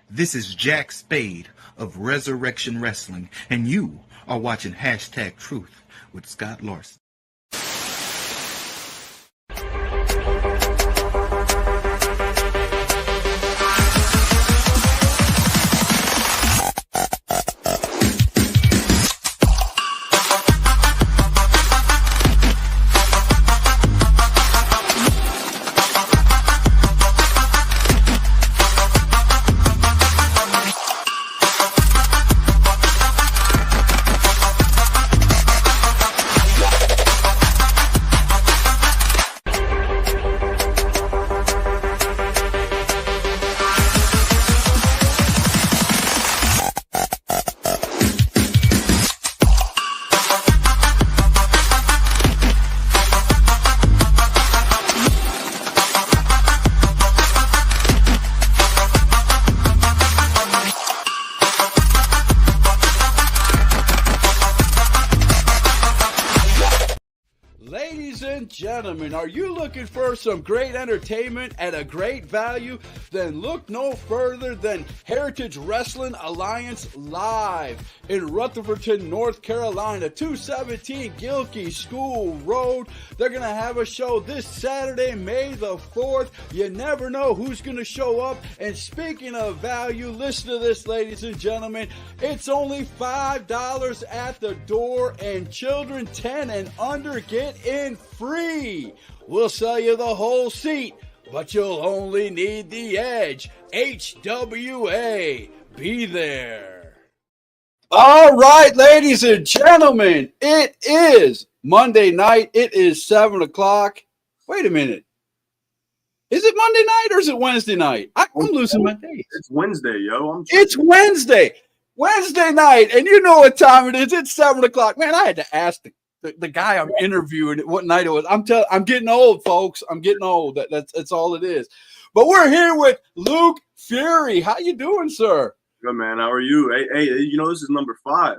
This is Jack Spade of Resurrection Wrestling, and you are watching Hashtag Truth with Scott Larson. Gentlemen, are you looking for some great entertainment at a great value? Then look no further than Heritage Wrestling Alliance Live in Rutherfordton, North Carolina, 217 Gilkey School Road. They're going to have a show this Saturday, May the 4th. You never know who's going to show up. And speaking of value, listen to this, ladies and gentlemen. It's only $5 at the door, and children 10 and under get in free. We'll sell you the whole seat, but you'll only need the edge. HWA. Be there. All right, ladies and gentlemen, it is Monday night. It is 7 o'clock. Wait a minute. Is it Monday night or is it Wednesday night? I'm losing my days. It's Wednesday, yo. It's Wednesday. Wednesday night, and you know what time it is. It's 7 o'clock. Man, I had to ask the guy I'm interviewing what night it was. I'm getting old, folks. I'm getting old. That's all it is. But we're here with Luke Fury. How you doing, sir? Good, man. How are you? Hey, you know, this is number 5.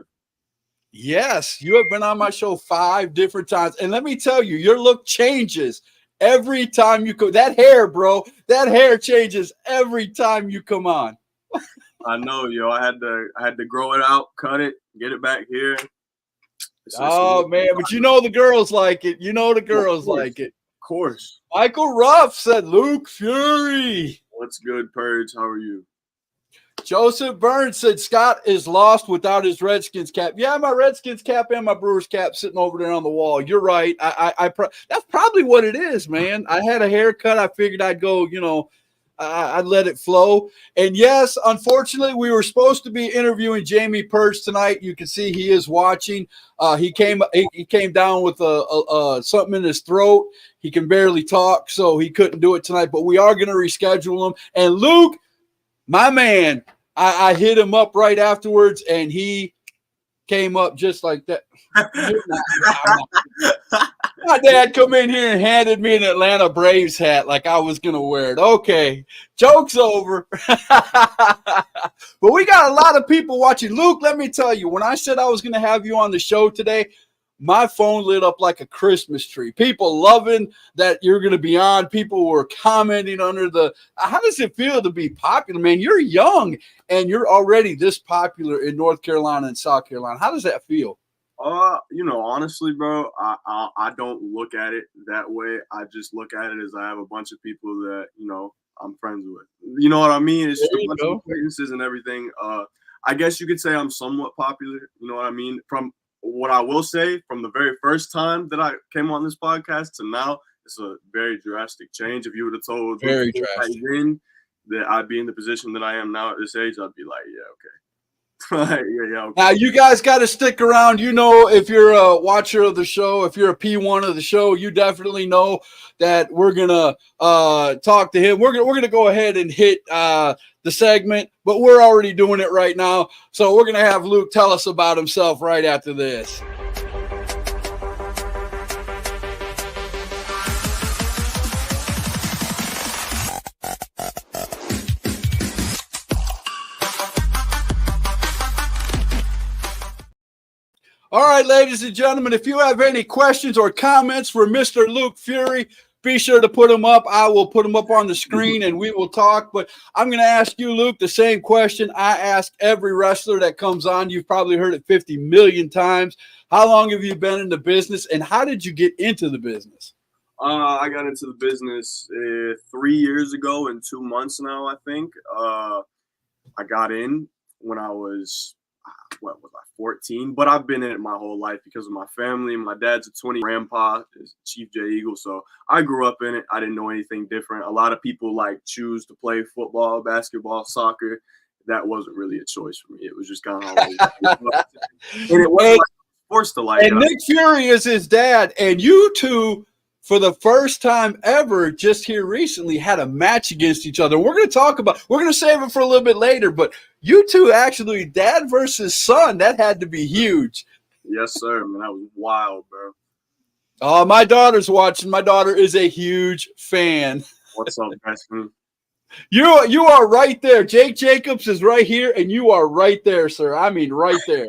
Yes, you have been on my show 5 different times. And let me tell you, your look changes every time you come. That hair, bro, that hair changes every time you come on. I know, yo. I had to grow it out, cut it, get it back here. Oh, man, but you know the girls like it. You know the girls like it. Of course. Michael Ruff said Luke Fury. What's good, Purge? How are you? Joseph Burns said Scott is lost without his Redskins cap. Yeah, my Redskins cap and my Brewers cap sitting over there on the wall. You're right. That's probably what it is, man. I had a haircut. I figured I'd go, I'd let it flow. And yes, unfortunately, we were supposed to be interviewing Jamie Purge tonight. You can see he is watching. He came down with something in his throat. He can barely talk, so he couldn't do it tonight. But we are going to reschedule him. And Luke, my man, I hit him up right afterwards, and he came up just like that. My dad come in here and handed me an Atlanta Braves hat like I was going to wear it. Okay, joke's over. But we got a lot of people watching. Luke, let me tell you, when I said I was going to have you on the show today, my phone lit up like a Christmas tree. People loving that you're going to be on. People were commenting under the – how does it feel to be popular, man? You're young, and you're already this popular in North Carolina and South Carolina. How does that feel? Honestly, bro, I don't look at it that way. I just look at it as I have a bunch of people that, I'm friends with. You know what I mean? It's just a bunch of acquaintances and everything. I guess you could say I'm somewhat popular. You know what I mean? From what I will say, from the very first time that I came on this podcast to now, it's a very drastic change. If you would have told me then that I'd be in the position that I am now at this age, I'd be like, yeah, okay. Okay. Now, you guys got to stick around. If you're a watcher of the show, if you're a P1 of the show, you definitely know that we're going to talk to him. We're gonna go ahead and hit the segment, but we're already doing it right now. So we're going to have Luke tell us about himself right after this. All right, ladies and gentlemen, if you have any questions or comments for Mr. Luke Fury, be sure to put them up. I will put them up on the screen and we will talk. But I'm going to ask you, Luke, the same question I ask every wrestler that comes on. You've probably heard it 50 million times. How long have you been in the business, and how did you get into the business? I got into the business 3 years ago in 2 months now, I think. I got in when I was, 14? But I've been in it my whole life because of my family. My dad's a 20. Grandpa is Chief Jay Eagle. So I grew up in it. I didn't know anything different. A lot of people choose to play football, basketball, soccer. That wasn't really a choice for me. It was just kind of always. And it wasn't forced to like it. And Nick Fury is his dad. And you two, for the first time ever, just here recently, had a match against each other. We're going to save it for a little bit later, but you two actually, dad versus son, that had to be huge. Yes, sir, man. That was wild, bro. Oh, my daughter's watching. My daughter is a huge fan. What's up, guys? You are right there. Jake Jacobs is right here, and you are right there, sir. I mean, right there.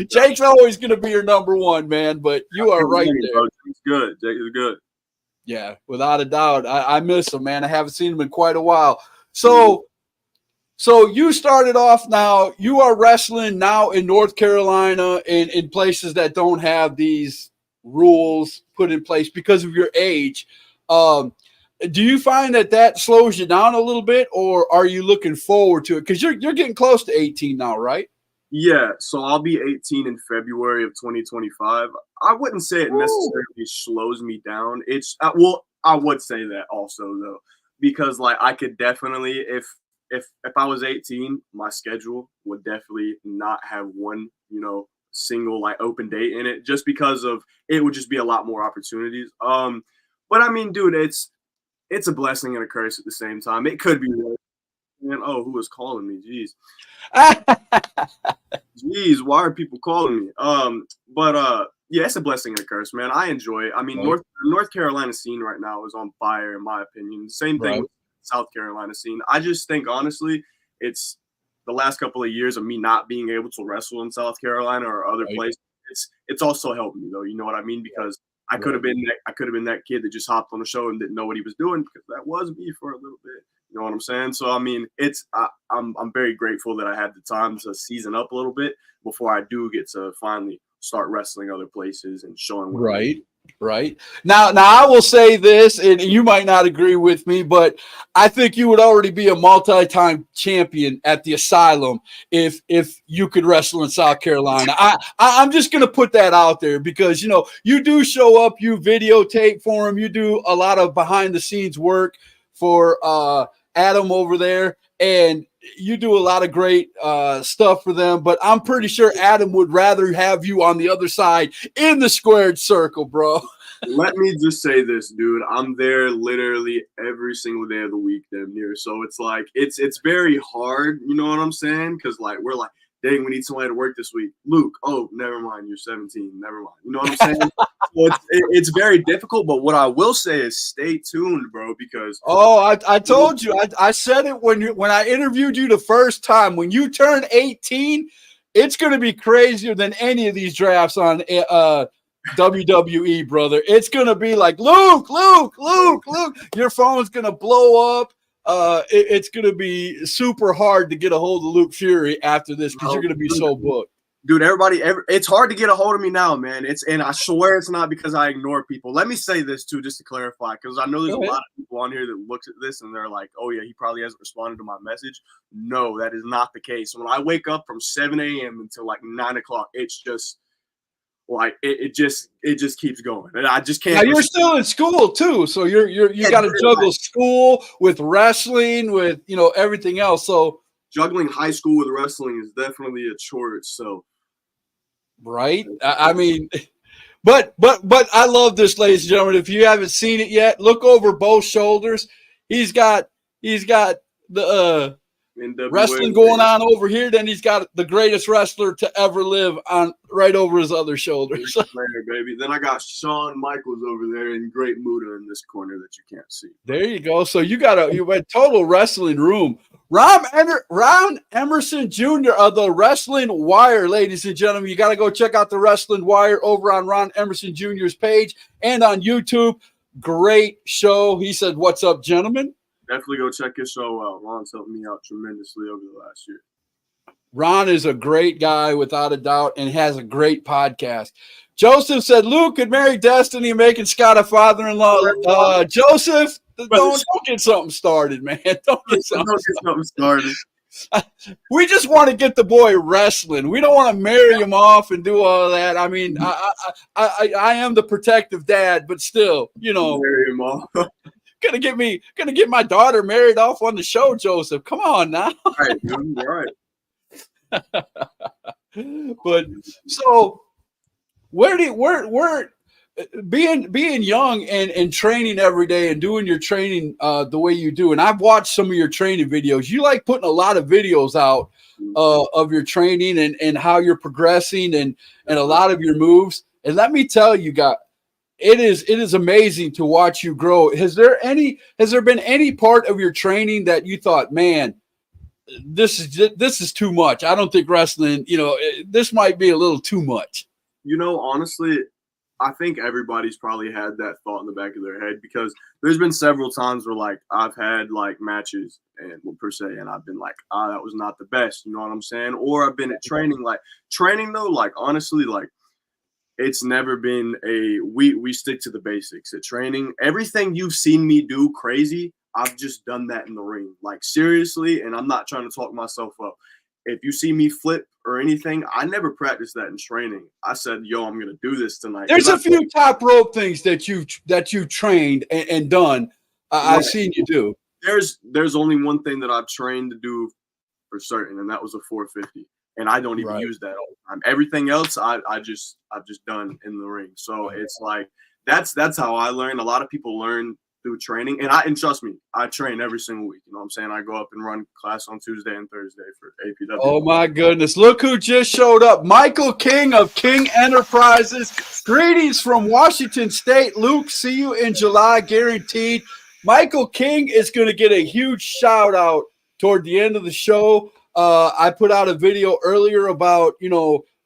Jake's always going to be your number one, man, but you are right there. He's good. Jake is good. Yeah, without a doubt. I miss him, man. I haven't seen him in quite a while. So you started off now. You are wrestling now in North Carolina in places that don't have these rules put in place because of your age. Do you find that slows you down a little bit, or are you looking forward to it? Because you're getting close to 18 now, right? Yeah, so I'll be 18 in February of 2025. I wouldn't say it necessarily slows me down. It's I would say that also though, because I could definitely, if I was 18, my schedule would definitely not have one single open date in it, just because of it would just be a lot more opportunities. But I mean, dude, it's a blessing and a curse at the same time. It could be. And who is calling me? Jeez. Jeez, why are people calling me? Yeah, it's a blessing and a curse, man. I enjoy it. I mean, right. North Carolina scene right now is on fire, in my opinion. Same thing with South Carolina scene. I just think, honestly, it's the last couple of years of me not being able to wrestle in South Carolina or other places. It's also helped me, though. You know what I mean? Because I could have been that kid that just hopped on the show and didn't know what he was doing, because that was me for a little bit. You know what I'm saying? So I mean, I'm very grateful that I had the time to season up a little bit before I do get to finally start wrestling other places and showing. Right. Now I will say this, and you might not agree with me, but I think you would already be a multi-time champion at the Asylum if you could wrestle in South Carolina. I'm just going to put that out there because, you do show up, you videotape for them, you do a lot of behind the scenes work for Adam over there, and you do a lot of great stuff for them, but I'm pretty sure Adam would rather have you on the other side in the squared circle, bro. Let me just say this, dude. I'm there literally every single day of the week, damn near. So it's very hard, you know what I'm saying? Because we're like, dang, we need somebody to work this week. Luke, never mind, you're 17. Never mind. You know what I'm saying? So it's very difficult, but what I will say is stay tuned, bro, because I told you. I said it when I interviewed you the first time. When you turn 18, it's going to be crazier than any of these drafts on WWE, brother. It's going to be like, Luke. Your phone's going to blow up. It's going to be super hard to get a hold of Luke Fury after this because you're going to be so booked. Dude, it's hard to get a hold of me now, man. And I swear it's not because I ignore people. Let me say this too, just to clarify, because I know there's a lot of people on here that looks at this and they're like, oh yeah, he probably hasn't responded to my message. No, that is not the case. When I wake up from 7 a.m. until 9 o'clock, it's just it just keeps going, and I just can't. Now you're still in school too, so you got to juggle school with wrestling, with everything else. So juggling high school with wrestling is definitely a chore itself. Right? I mean, but I love this, ladies and gentlemen. If you haven't seen it yet, look over both shoulders. He's got the wrestling going on over here. Then he's got the greatest wrestler to ever live on right over his other shoulder. Baby. Then I got Shawn Michaels over there and Great Muta in this corner that you can't see. There you go. So you went total wrestling room. Ron Emerson Jr. of the Wrestling Wire, ladies and gentlemen. You got to go check out the Wrestling Wire over on Ron Emerson Jr.'s page and on YouTube. great show. He said, "What's up, gentlemen?" Definitely go check his show out. Ron's helped me out tremendously over the last year. Ron is a great guy, without a doubt, and has a great podcast. Joseph said Luke could marry Destiny, making Scott a father-in-law. Joseph, don't get something started, man. Don't get something started. We just want to get the boy wrestling. We don't want to marry him off and do all that. I mean, I am the protective dad, but still, marry him off. gonna get my daughter married off on the show, Joseph. Come on now. All right, dude. All right. But so where being young and training every day and doing your training the way you do, and I've watched some of your training videos. You like putting a lot of videos out of your training and how you're progressing and a lot of your moves. And let me tell you, guys, it is amazing to watch you grow. Has there been any part of your training that you thought, man, this is too much? I don't think wrestling, this might be a little too much. Honestly, I think everybody's probably had that thought in the back of their head, because there's been several times where like I've had like matches and I've been like, that was not the best, you know what I'm saying? Or I've been at training though, like honestly, like it's never been we stick to the basics at training. Everything you've seen me do crazy, I've just done that in the ring, like seriously. And I'm not trying to talk myself up. If you see me flip or anything, I never practiced that in training. I said, "Yo, I'm gonna do this tonight." There's a few top rope things that you've trained and done. I've seen you do. There's only one thing that I've trained to do for certain, and that was a 450. And I don't even use that all the time. Everything else, I've just done in the ring. So it's like that's how I learn. A lot of people learn through training, and trust me, I train every single week. You know what I'm saying? I go up and run class on Tuesday and Thursday for APW. Oh my goodness. Look who just showed up. Michael King of King Enterprises. Greetings from Washington State. Luke, see you in July, guaranteed. Michael King is going to get a huge shout out toward the end of the show. I put out a video earlier about,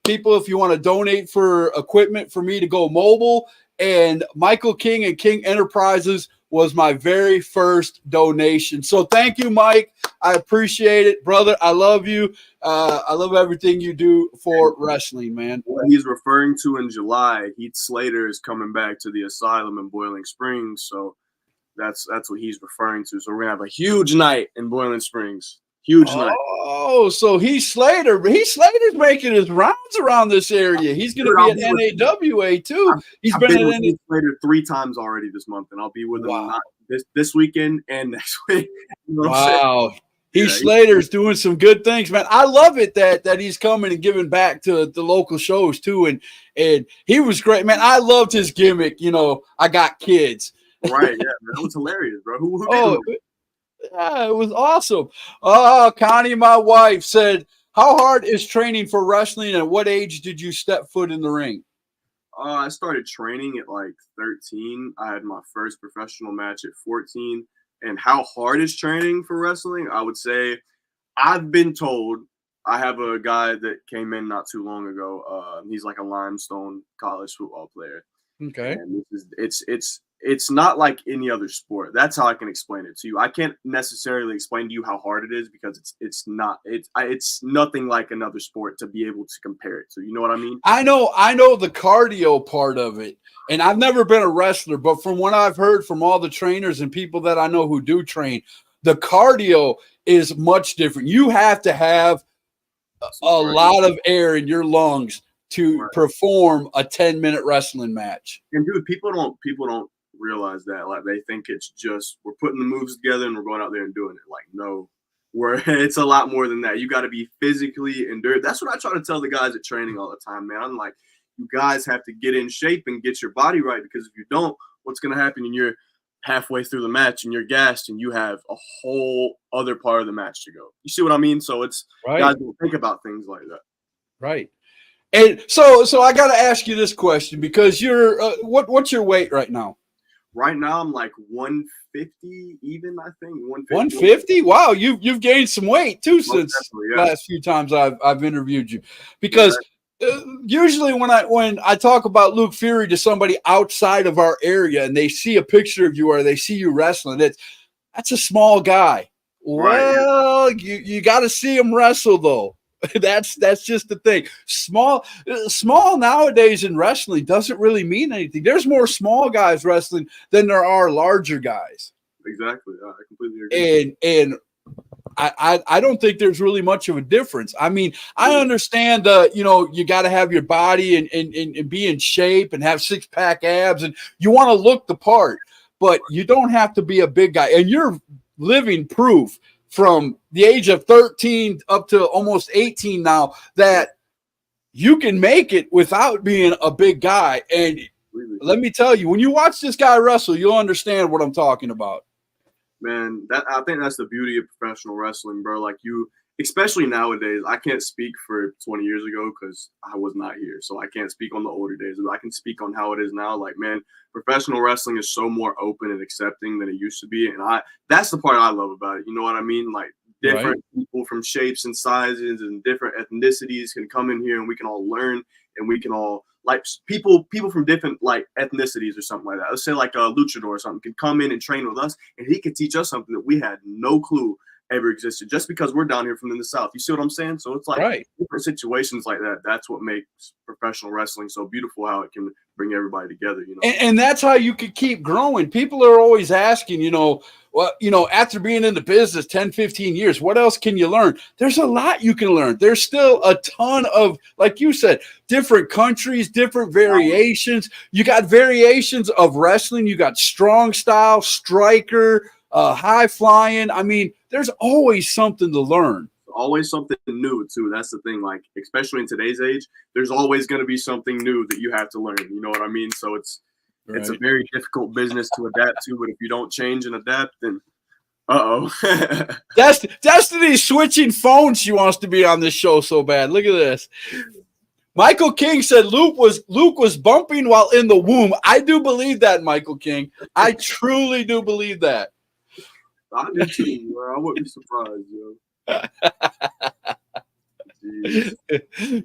people, if you want to donate for equipment for me to go mobile, and Michael King and King Enterprises was my very first donation. So thank you, Mike. I appreciate it, brother. I love you. I love everything you do for wrestling, man. What he's referring to in July, Heath Slater is coming back to the Asylum in Boiling Springs. So that's what he's referring to. So we're going to have a huge night in Boiling Springs. Huge night. Oh, so Heath Slater's making his rounds around this area. He's going to be at NAWA too. I've been with Heath Slater 3 times already this month, and I'll be with him not this weekend and next week. Wow. Heath Slater's doing some good things, man. I love it that he's coming and giving back to the local shows too. And he was great, man. I loved his gimmick. I got kids. Right. Yeah, man. That was hilarious, bro. Who did Yeah, it was awesome. Connie, my wife, said, how hard is training for wrestling, and at what age did you step foot in the ring? I started training at like 13. I had my first professional match at 14. And how hard is training for wrestling? I would say I've been told, I have a guy that came in not too long ago. He's like a Limestone college football player. Okay. And it's not like any other sport. That's how I can explain it to you. I can't necessarily explain to you how hard it is, because it's nothing like another sport to be able to compare it to. You know what I mean? I know the cardio part of it, and I've never been a wrestler, but from what I've heard from all the trainers and people that I know who do train, the cardio is much different. You have to have a lot of air in your lungs to perform a 10-minute wrestling match. And dude, people don't realize that. Like, they think it's just we're putting the moves together and we're going out there and doing it. Like, no, it's a lot more than that. You got to be physically endured. That's what I try to tell the guys at training all the time, man. I'm like, you guys have to get in shape and get your body right, because if you don't, what's going to happen when you're halfway through the match and you're gassed and you have a whole other part of the match to go? You see what I mean? So it's guys don't think about things like that. Right. And so I got to ask you this question, because you're what's your weight right now? Right now I'm like 150 even, I think. 150? Wow, you've gained some weight too since the last few times I've interviewed you. Because Usually when I talk about Luke Fury to somebody outside of our area and they see a picture of you or they see you wrestling, that's a small guy. Well, right. you got to see him wrestle though. That's just the thing. Small nowadays in wrestling doesn't really mean anything. There's more small guys wrestling than there are larger guys. Exactly. I completely agree. And I don't think there's really much of a difference. I mean, I understand you got to have your body and be in shape and have 6-pack abs and you want to look the part, but you don't have to be a big guy. And you're living proof from the age of 13 up to almost 18 now that you can make it without being a big guy. And let me tell you, when you watch this guy wrestle, you'll understand what I'm talking about. Man, I think that's the beauty of professional wrestling, bro. Like especially nowadays, I can't speak for 20 years ago because I was not here. So I can't speak on the older days, but I can speak on how it is now. Like, man, professional wrestling is so more open and accepting than it used to be. And that's the part I love about it. You know what I mean? Like different people from shapes and sizes and different ethnicities can come in here and we can all learn and we can all like people from different like ethnicities or something like that. Let's say like a luchador or something can come in and train with us and he could teach us something that we had no clue ever existed just because we're down here from the South. You see what I'm saying? So it's like different situations like that. That's what makes professional wrestling so beautiful, how it can bring everybody together, you know. And that's how you could keep growing. People are always asking, after being in the business 10, 15 years, what else can you learn? There's a lot you can learn. There's still a ton of, like you said, different countries, different variations. You got variations of wrestling. You got strong style, striker, high flying. I mean, there's always something to learn. Always something new too. That's the thing. Like, especially in today's age, there's always going to be something new that you have to learn. You know what I mean? So it's a very difficult business to adapt to. But if you don't change and adapt, then Destiny's switching phones. She wants to be on this show so bad. Look at this. Michael King said Luke was bumping while in the womb. I do believe that, Michael King. I truly do believe that. I do too, bro. I wouldn't be surprised, yo.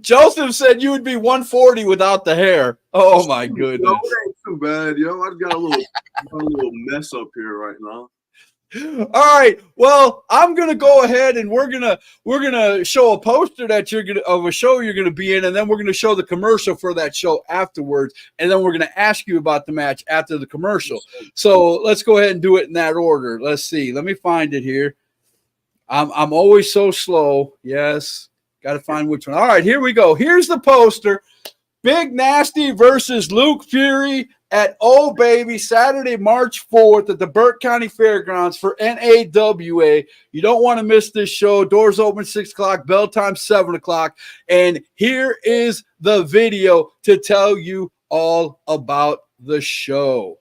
Joseph said you would be 140 without the hair. Oh my goodness. No, it ain't too bad, yo. I've got a little mess up here right now. All right. Well, I'm gonna go ahead and we're gonna show a poster that of a show you're gonna be in, and then we're gonna show the commercial for that show afterwards, and then we're gonna ask you about the match after the commercial. So let's go ahead and do it in that order. Let's see. Let me find it here. I'm always so slow. Yes. Got to find which one. All right, here we go. Here's the poster. Big Nasty versus Luke Fury at Oh Baby, Saturday, March 4th at the Burke County Fairgrounds for NAWA. You don't want to miss this show. Doors open 6 o'clock, bell time 7 o'clock. And here is the video to tell you all about the show.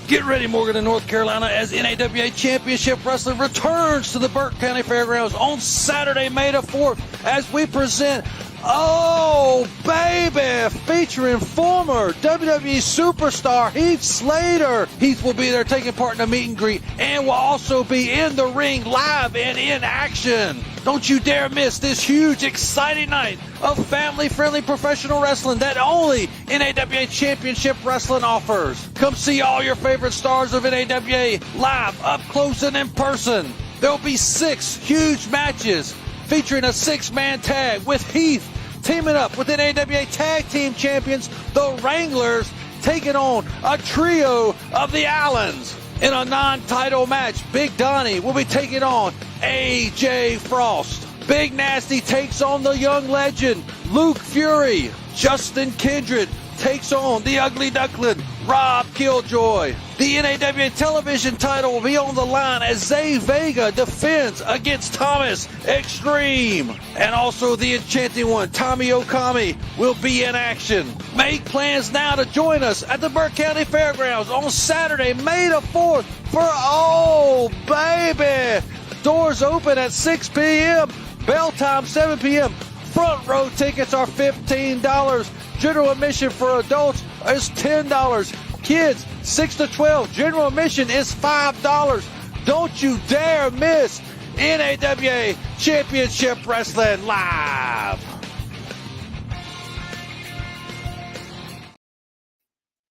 Get ready, Morgan in North Carolina, as NAWA Championship Wrestling returns to the Burke County Fairgrounds on Saturday, May the 4th, as we present Oh Baby, featuring former WWE superstar Heath Slater. Heath will be there taking part in the meet and greet and will also be in the ring live and in action. Don't you dare miss this huge, exciting night of family-friendly professional wrestling that only NAWA Championship Wrestling offers. Come see all your favorite stars of NAWA live, up close and in person. There will be 6 huge matches featuring a 6-man tag with Heath teaming up with NAWA Tag Team Champions, the Wranglers, taking on a trio of the Allens. In a non-title match, Big Donnie will be taking on AJ Frost. Big Nasty takes on the young legend, Luke Fury. Justin Kindred takes on the Ugly Duckling, Rob Killjoy. The NAWA television title will be on the line as Zay Vega defends against Thomas Extreme. And also the Enchanting One, Tommy Okami, will be in action. Make plans now to join us at the Burke County Fairgrounds on Saturday, May the 4th for Oh Baby. Doors open at 6 p.m., bell time 7 p.m. Front row tickets are $15. General admission for adults is $10. Kids 6 to 12, general admission is $5. Don't you dare miss NAWA Championship Wrestling live.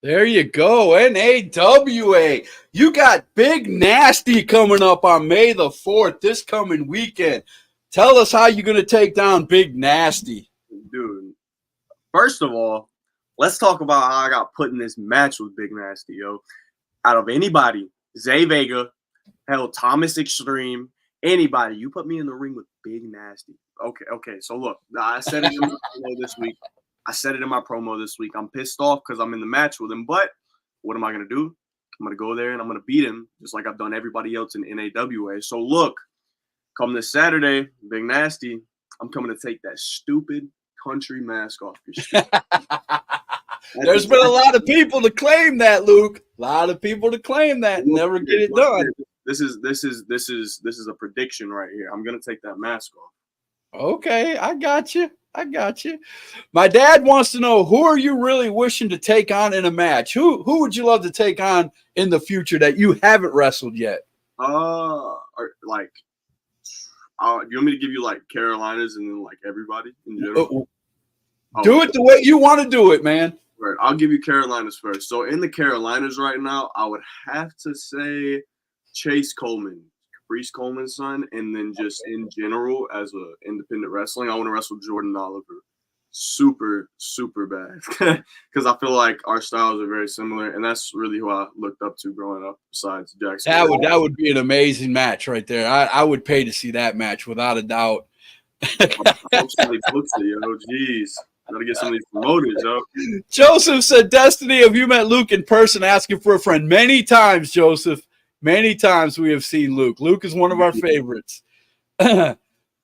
There you go. NAWA. You got Big Nasty coming up on May the 4th, this coming weekend. Tell us how you're going to take down Big Nasty. Dude, first of all, let's talk about how I got put in this match with Big Nasty, yo. Out of anybody, Zay Vega, hell, Thomas Extreme, anybody, you put me in the ring with Big Nasty. Okay. So look, I said it in my promo this week. I'm pissed off because I'm in the match with him, but what am I going to do? I'm going to go there and I'm going to beat him just like I've done everybody else in NAWA. So look, come this Saturday, Big Nasty, I'm coming to take that stupid country mask off your shit. There's been a lot of people to claim that, Luke. A lot of people to claim that and never get it done. This is a prediction right here. I'm gonna take that mask off. Okay, I got you. My dad wants to know, who are you really wishing to take on in a match? Who would you love to take on in the future that you haven't wrestled yet? Do you want me to give you like Carolinas and then like everybody in general? Do it the way you want to do it, man. Right, I'll give you Carolinas first. So in the Carolinas right now, I would have to say Chase Coleman, Caprice Coleman's son, and then just in general as a independent wrestling, I want to wrestle Jordan Oliver. Super, super bad because I feel like our styles are very similar, and that's really who I looked up to growing up. Besides Jackson, that would be an amazing match right there. I would pay to see that match without a doubt. Somebody books it, yo. Jeez. Gotta get some of these promoters, yo. Joseph said, Destiny, have you met Luke in person asking for a friend? Many times, Joseph. Many times we have seen Luke. Luke is one of our favorites.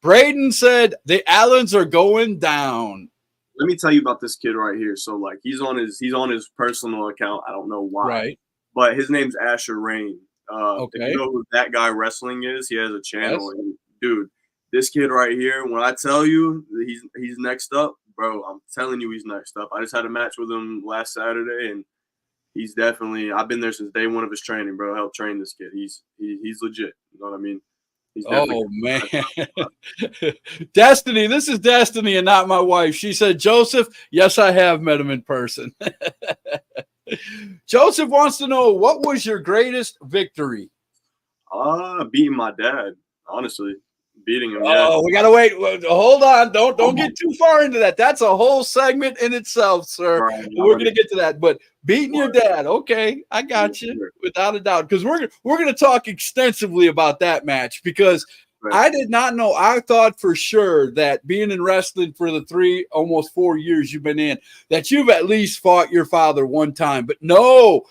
Braden said, the Allens are going down. Let me tell you about this kid right here. So, like, he's on his personal account. I don't know why. Right. But his name's Asher Rain. Okay. If you know who that guy wrestling is, he has a channel. Yes. And, dude, this kid right here, when I tell you he's next up, bro, I'm telling you he's next up. I just had a match with him last Saturday, and he's definitely – I've been there since day one of his training, bro. I helped train this kid. He's legit. You know what I mean? Oh, man. Destiny, this is Destiny and not my wife. She said, Joseph, yes, I have met him in person. Joseph wants to know, what was your greatest victory? Beating my dad, honestly. Beating him. Oh, we gotta wait. Hold on. Don't get too far into that. That's a whole segment in itself, sir. Right, we're gonna get to that. But beating your dad, okay, I got you without a doubt. Because we're gonna talk extensively about that match because I did not know. I thought for sure that being in wrestling for the almost 4 years you've been in, that you've at least fought your father one time. But no,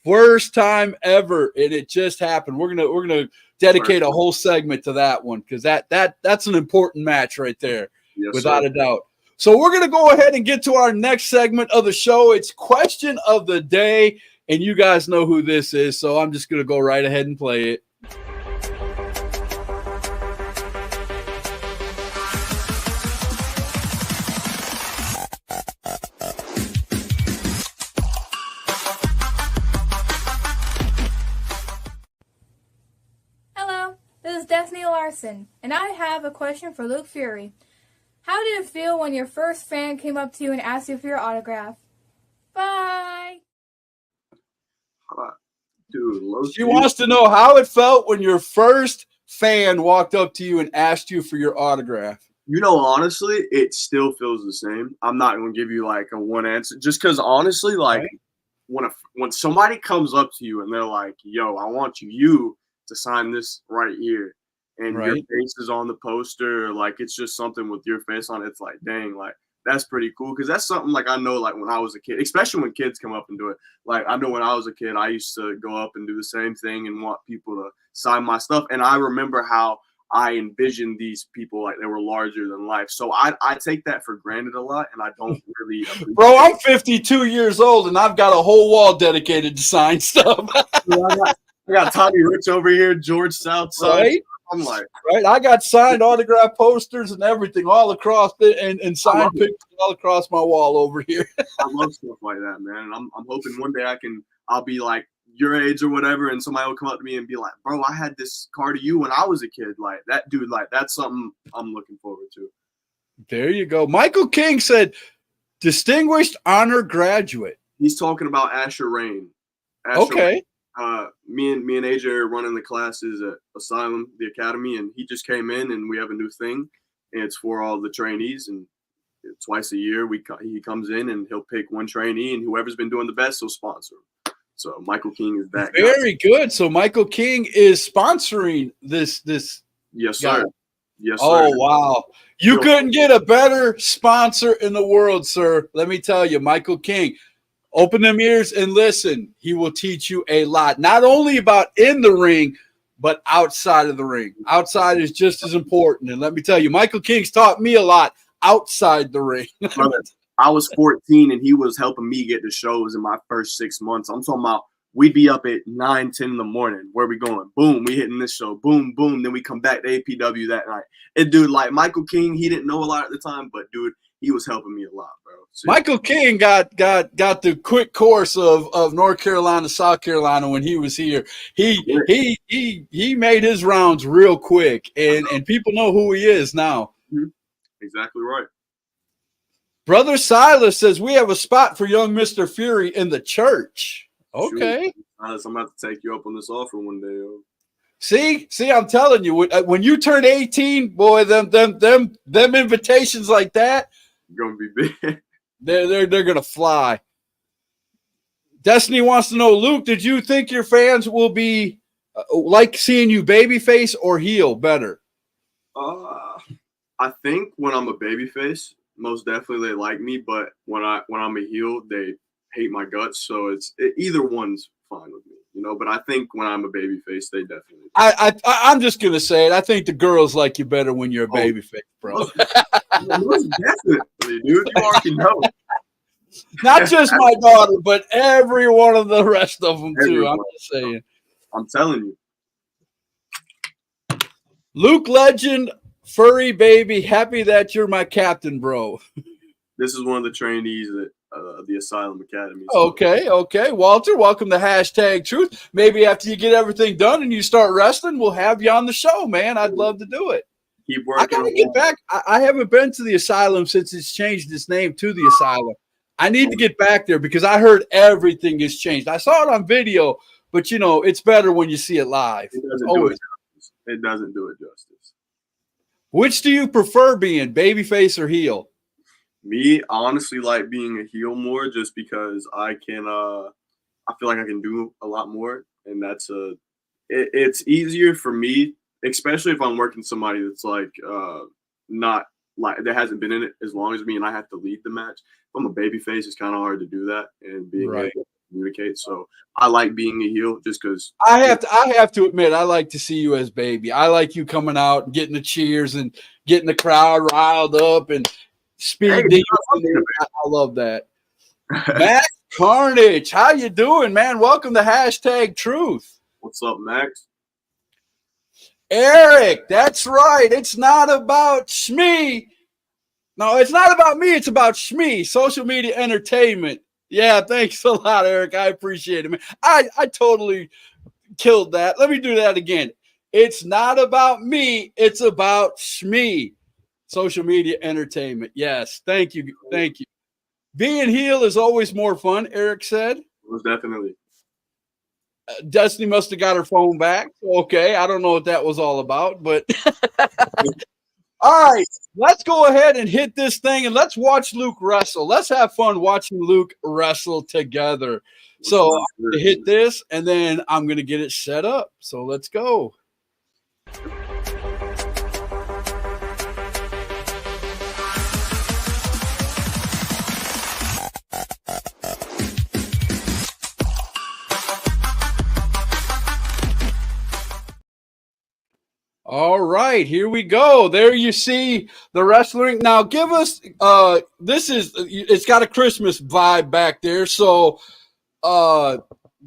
first time ever, and it just happened. We're gonna dedicate a whole segment to that one because that's an important match right there, without a doubt. So we're gonna go ahead and get to our next segment of the show. It's question of the day, and you guys know who this is, so I'm just gonna go right ahead and play it. Destiny Larson, and I have a question for Luke Fury. How did it feel when your first fan came up to you and asked you for your autograph? Bye. Dude, she wants to know how it felt when your first fan walked up to you and asked you for your autograph. You know, honestly, it still feels the same. I'm not going to give you like a one answer just because honestly, like when somebody comes up to you and they're like, yo, I want you to sign this right here. And your face is on the poster, like it's just something with your face on it. It's like, dang, like that's pretty cool. Cause that's something like I know, like when I was a kid, especially when kids come up and do it. Like I know when I was a kid, I used to go up and do the same thing and want people to sign my stuff. And I remember how I envisioned these people like they were larger than life. So I take that for granted a lot, and I don't really. Bro, I'm 52 years old, and I've got a whole wall dedicated to sign stuff. I got Tommy Rich over here, George Southside. Right? I'm like, I got signed autograph posters and everything all across it, and signed pictures all across my wall over here. I love stuff like that, man. And I'm hoping one day I'll be like your age or whatever, and somebody will come up to me and be like, bro, I had this card of you when I was a kid. Like that dude, like that's something I'm looking forward to. There you go. Michael King said, distinguished honor graduate. He's talking about Asher Rain. Okay. Me and AJ are running the classes at Asylum, the academy, and he just came in, and we have a new thing, and it's for all the trainees. And twice a year, he comes in and he'll pick one trainee, and whoever's been doing the best, he'll sponsor him. So Michael King is that very guy. Good. So Michael King is sponsoring this. Yes, guy. sir. Yes, sir. Oh, wow. You couldn't get a better sponsor in the world, sir. Let me tell you, Michael King. Open them ears and listen. He will teach you a lot, not only about in the ring, but outside of the ring. Outside is just as important. And let me tell you, Michael King's taught me a lot outside the ring. Brother, I was 14 and he was helping me get to shows in my first 6 months. I'm talking about we'd be up at 9, 10 in the morning. Where we going? Boom, we hitting this show. Boom, boom. Then we come back to APW that night. And dude, like Michael King, he didn't know a lot at the time, but dude, he was helping me a lot, bro. Seriously. Michael King got the quick course of North Carolina, South Carolina when he was here. He made his rounds real quick, and people know who he is now. Mm-hmm. Exactly right. Brother Silas says we have a spot for young Mr. Fury in the church. Okay. Silas, I'm about to take you up on this offer one day. Yo. See, I'm telling you, when you turn 18, boy, them invitations like that, gonna be big. They're gonna fly. Destiny wants to know, Luke, did you think your fans will be like seeing you babyface or heel better? I think when I'm a babyface, most definitely they like me, but when I'm a heel, they hate my guts. So either one's fine with me, you know. But I think when I'm a babyface, they definitely. I'm just gonna say it. I think the girls like you better when you're a babyface, bro. Most definitely, dude. You already know. Not just my daughter, but every one of the rest of them too. I'm just saying. I'm telling you. Luke Legend, furry baby, happy that you're my captain, bro. This is one of the trainees at the Asylum Academy. So. Okay. Walter, welcome to #Truth. Maybe after you get everything done and you start wrestling, we'll have you on the show, man. I'd love to do it. Keep working. I gotta get back. I haven't been to the Asylum since it's changed its name to the Asylum. I need to get back there because I heard everything has changed. I saw it on video, but you know, it's better when you see it live. It doesn't do it justice. Which do you prefer being, babyface or heel? Me, I honestly like being a heel more just because I feel like I can do a lot more, and it's easier for me, especially if I'm working somebody that's like not like that hasn't been in it as long as me, and I have to lead the match. If I'm a babyface, it's kind of hard to do that and being able to communicate. So I like being a heel just because I have to admit I like to see you as baby. I like you coming out and getting the cheers and getting the crowd riled up and speed. Hey, I love that. Max Carnage, how you doing, man? Welcome to #Truth. What's up, Max? Eric, that's right. It's not about Shmee. No, it's not about me. It's about Shmee, social media entertainment. Yeah, thanks a lot, Eric. I appreciate it, man. I totally killed that. Let me do that again. It's not about me. It's about Shmee, social media entertainment. Yes, thank you. Thank you. Being heel is always more fun, Eric said. Most definitely. Destiny must have got her phone back. Okay, I don't know what that was all about, but all right, let's go ahead and hit this thing and let's watch Luke wrestle. Let's have fun watching Luke wrestle together. So I'm going to hit this and then I'm going to get it set up. So let's go. All right, here we go. There you see the wrestling. Now give us it's got a Christmas vibe back there. So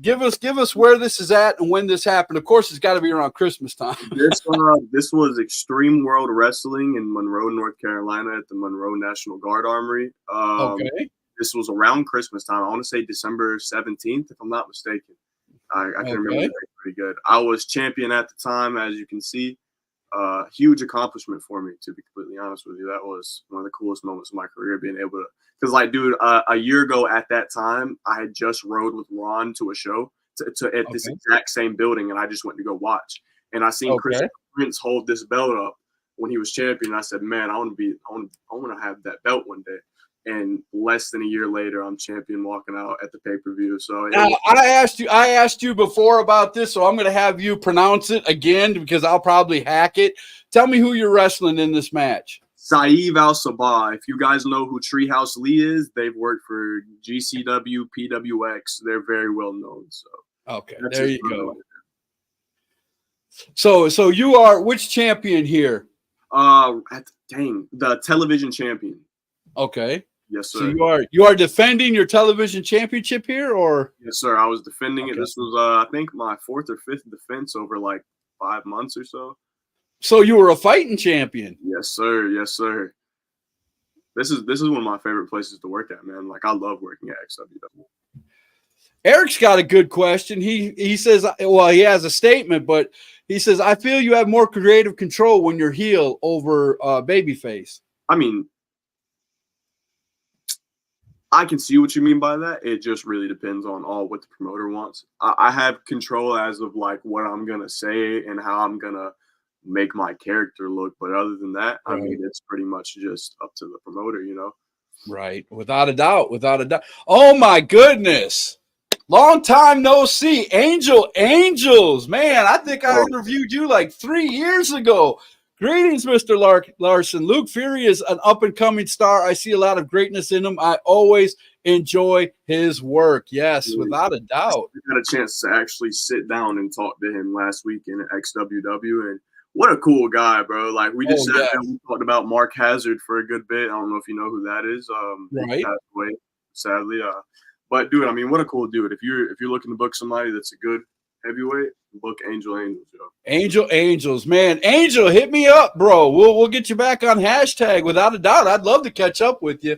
give us where this is at and when this happened. Of course, it's got to be around Christmas time. This was Extreme World Wrestling in Monroe, North Carolina at the Monroe National Guard Armory. Okay. This was around Christmas time. I want to say December 17th, if I'm not mistaken. I can remember that pretty good. I was champion at the time, as you can see. huge accomplishment for me, to be completely honest with you. That was one of the coolest moments of my career, being able to, because like, dude, a year ago at that time, I had just rode with Ron to a show at this exact same building, and I just went to go watch. And I seen Chris Prince hold this belt up when he was champion. I said, man, I want to have that belt one day. And less than a year later, I'm champion walking out at the pay-per-view. So now, I asked you before about this, so I'm going to have you pronounce it again because I'll probably hack it. Tell me who you're wrestling in this match. Saeed Al-Sabah. If you guys know who Treehouse Lee is, they've worked for GCW, PWX. They're very well known. So okay, there you go. So you are which champion here? The television champion. Okay. Yes, sir. So you are defending your television championship here, or? Yes, sir. I was defending it. This was I think my 4th or 5th defense over like 5 months or so. So you were a fighting champion. Yes, sir. Yes, sir. This is one of my favorite places to work at, man. Like, I love working at XWW. Eric's got a good question. He says, well, he has a statement, but he says, I feel you have more creative control when you're heel over babyface. I mean, I can see what you mean by that. It just really depends on what the promoter wants. I have control as of like what I'm going to say and how I'm going to make my character look. But other than that, I mean, it's pretty much just up to the promoter, you know? Right. Without a doubt. Without a doubt. Oh, my goodness. Long time no see. Angels. Man, I think I interviewed you like 3 years ago. Greetings, Mr. Larson. Luke Fury is an up-and-coming star. I see a lot of greatness in him. I always enjoy his work. Yes, without a doubt. I got a chance to actually sit down and talk to him last weekend at XWW, and what a cool guy, bro. Like, we just sat down and talked about Mark Hazard for a good bit. I don't know if you know who that is. Right. He passed away, sadly. But, dude, I mean, what a cool dude. If you're looking to book somebody that's a good heavyweight, book Angels, yo. Angels, man. Angel, hit me up, bro. We'll get you back on hashtag without a doubt. I'd love to catch up with you.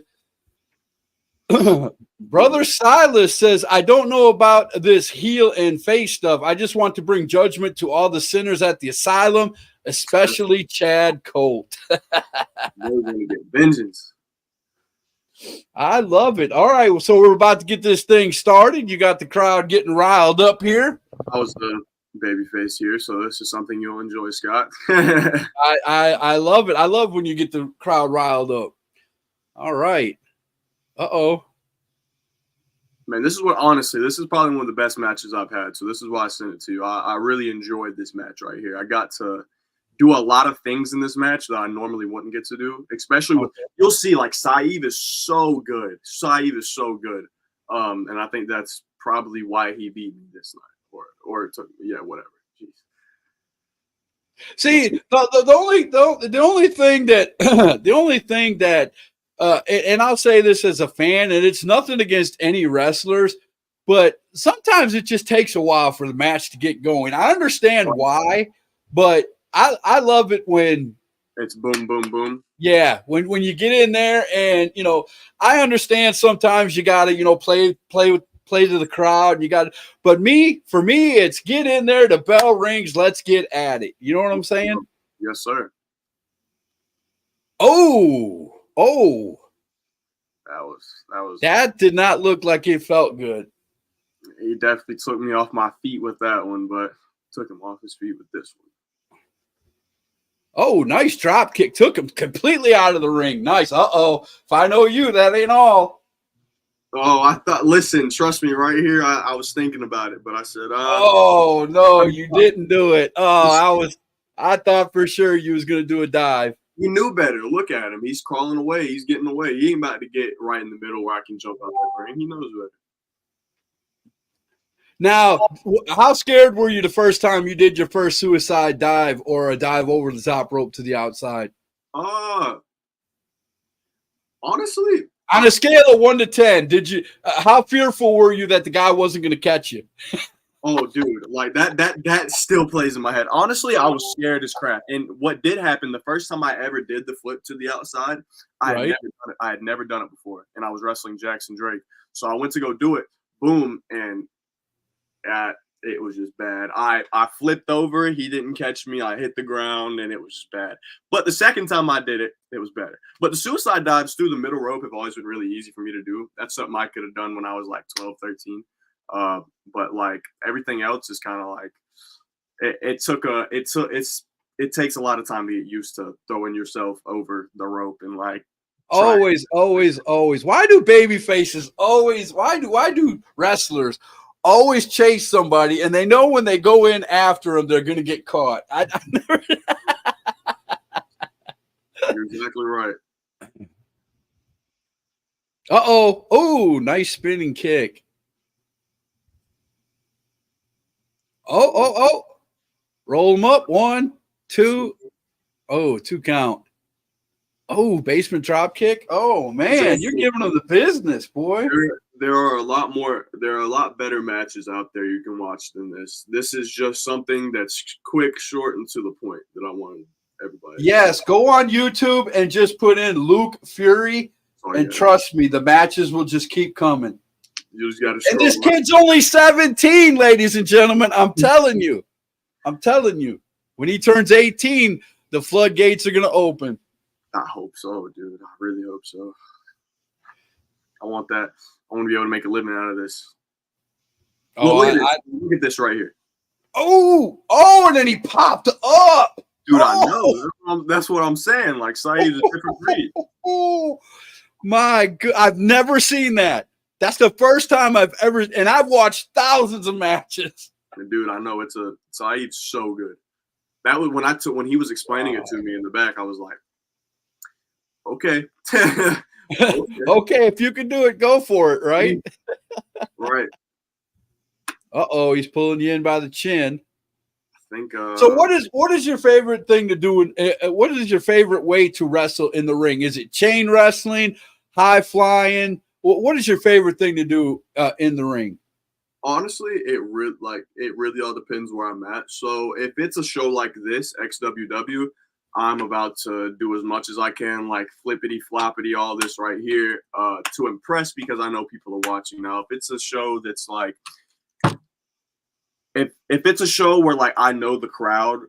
Brother Silas says, I don't know about this heel and face stuff. I just want to bring judgment to all the sinners at the asylum, especially Chad Colt. They're going to get vengeance. I love it. All right, so we're about to get this thing started. You got the crowd getting riled up here. I was the babyface here, so this is something you'll enjoy, Scott. I love it. I love when you get the crowd riled up. All right. Uh-oh. Man, this is probably one of the best matches I've had, so this is why I sent it to you. I really enjoyed this match right here. I got to do a lot of things in this match that I normally wouldn't get to do, especially with, you'll see, like, Saeed is so good. And I think that's probably why he beat me this night. Or it took, whatever. Jeez. See, the only thing that and I'll say this as a fan, and it's nothing against any wrestlers, but sometimes it just takes a while for the match to get going. I understand why, but I love it when it's boom, boom, boom. Yeah, when you get in there, and I understand sometimes you got to play to the crowd. But for me, it's get in there. The bell rings. Let's get at it. You know what I'm saying? Yes, sir. Oh. That did not look like it felt good. He definitely took me off my feet with that one, but took him off his feet with this one. Oh, nice drop kick. Took him completely out of the ring. Nice. Uh-oh. If I know you, that ain't all. Oh, I thought, listen, trust me, right here, I was thinking about it, but I said, oh, no, you didn't do it. Oh, I thought for sure you was going to do a dive. He knew better. Look at him. He's crawling away. He's getting away. He ain't about to get right in the middle where I can jump out that ring. He knows better. Now, how scared were you the first time you did your first suicide dive or a dive over the top rope to the outside? Honestly, on a scale of 1 to 10, did you? How fearful were you that the guy wasn't going to catch you? Oh, dude, like that still plays in my head. Honestly, I was scared as crap. And what did happen the first time I ever did the flip to the outside, I had never done it before, and I was wrestling Jackson Drake. So I went to go do it. Boom, and it was just bad. I flipped over. He didn't catch me. I hit the ground, and it was just bad. But the second time I did it, it was better. But the suicide dives through the middle rope have always been really easy for me to do. That's something I could have done when I was like 12, 13. But like everything else is kind of like it takes a lot of time to get used to throwing yourself over the rope and like always. Why do baby faces always? Why do wrestlers always chase somebody and they know when they go in after them they're gonna get caught? I never. You're exactly right. Oh, nice spinning kick. Oh. Roll them up. 1, 2. Oh, 2 count. Oh, basement drop kick. Oh man, you're giving them the business, boy. There are a lot better matches out there you can watch than this. This is just something that's quick, short, and to the point that I want everybody. Yes, go on YouTube and just put in Luke Fury, and trust me, the matches will just keep coming. You just got to. And this kid's only 17, ladies and gentlemen. I'm telling you. When he turns 18, the floodgates are going to open. I hope so, dude. I really hope so. I want that. I want to be able to make a living out of this. Oh, look at this right here. Oh, and then he popped up. Dude, I know. That's what I'm saying. Like, Saeed's a different breed. Oh, my God. I've never seen that. That's the first time I've ever, and I've watched thousands of matches. Dude, I know Saeed's so good. That was when he was explaining it to me in the back. I was like, okay. Okay, if you can do it, go for it, right? Right. He's pulling you in by the chin. I think. So what is your favorite thing to do? What is your favorite way to wrestle in the ring? Is it chain wrestling, high flying? What is your favorite thing to do in the ring? Honestly, it really all depends where I'm at. So if it's a show like this, XWW, I'm about to do as much as I can, like flippity floppity, all this right here, to impress because I know people are watching. Now, if it's a show that's like, if it's a show where like I know the crowd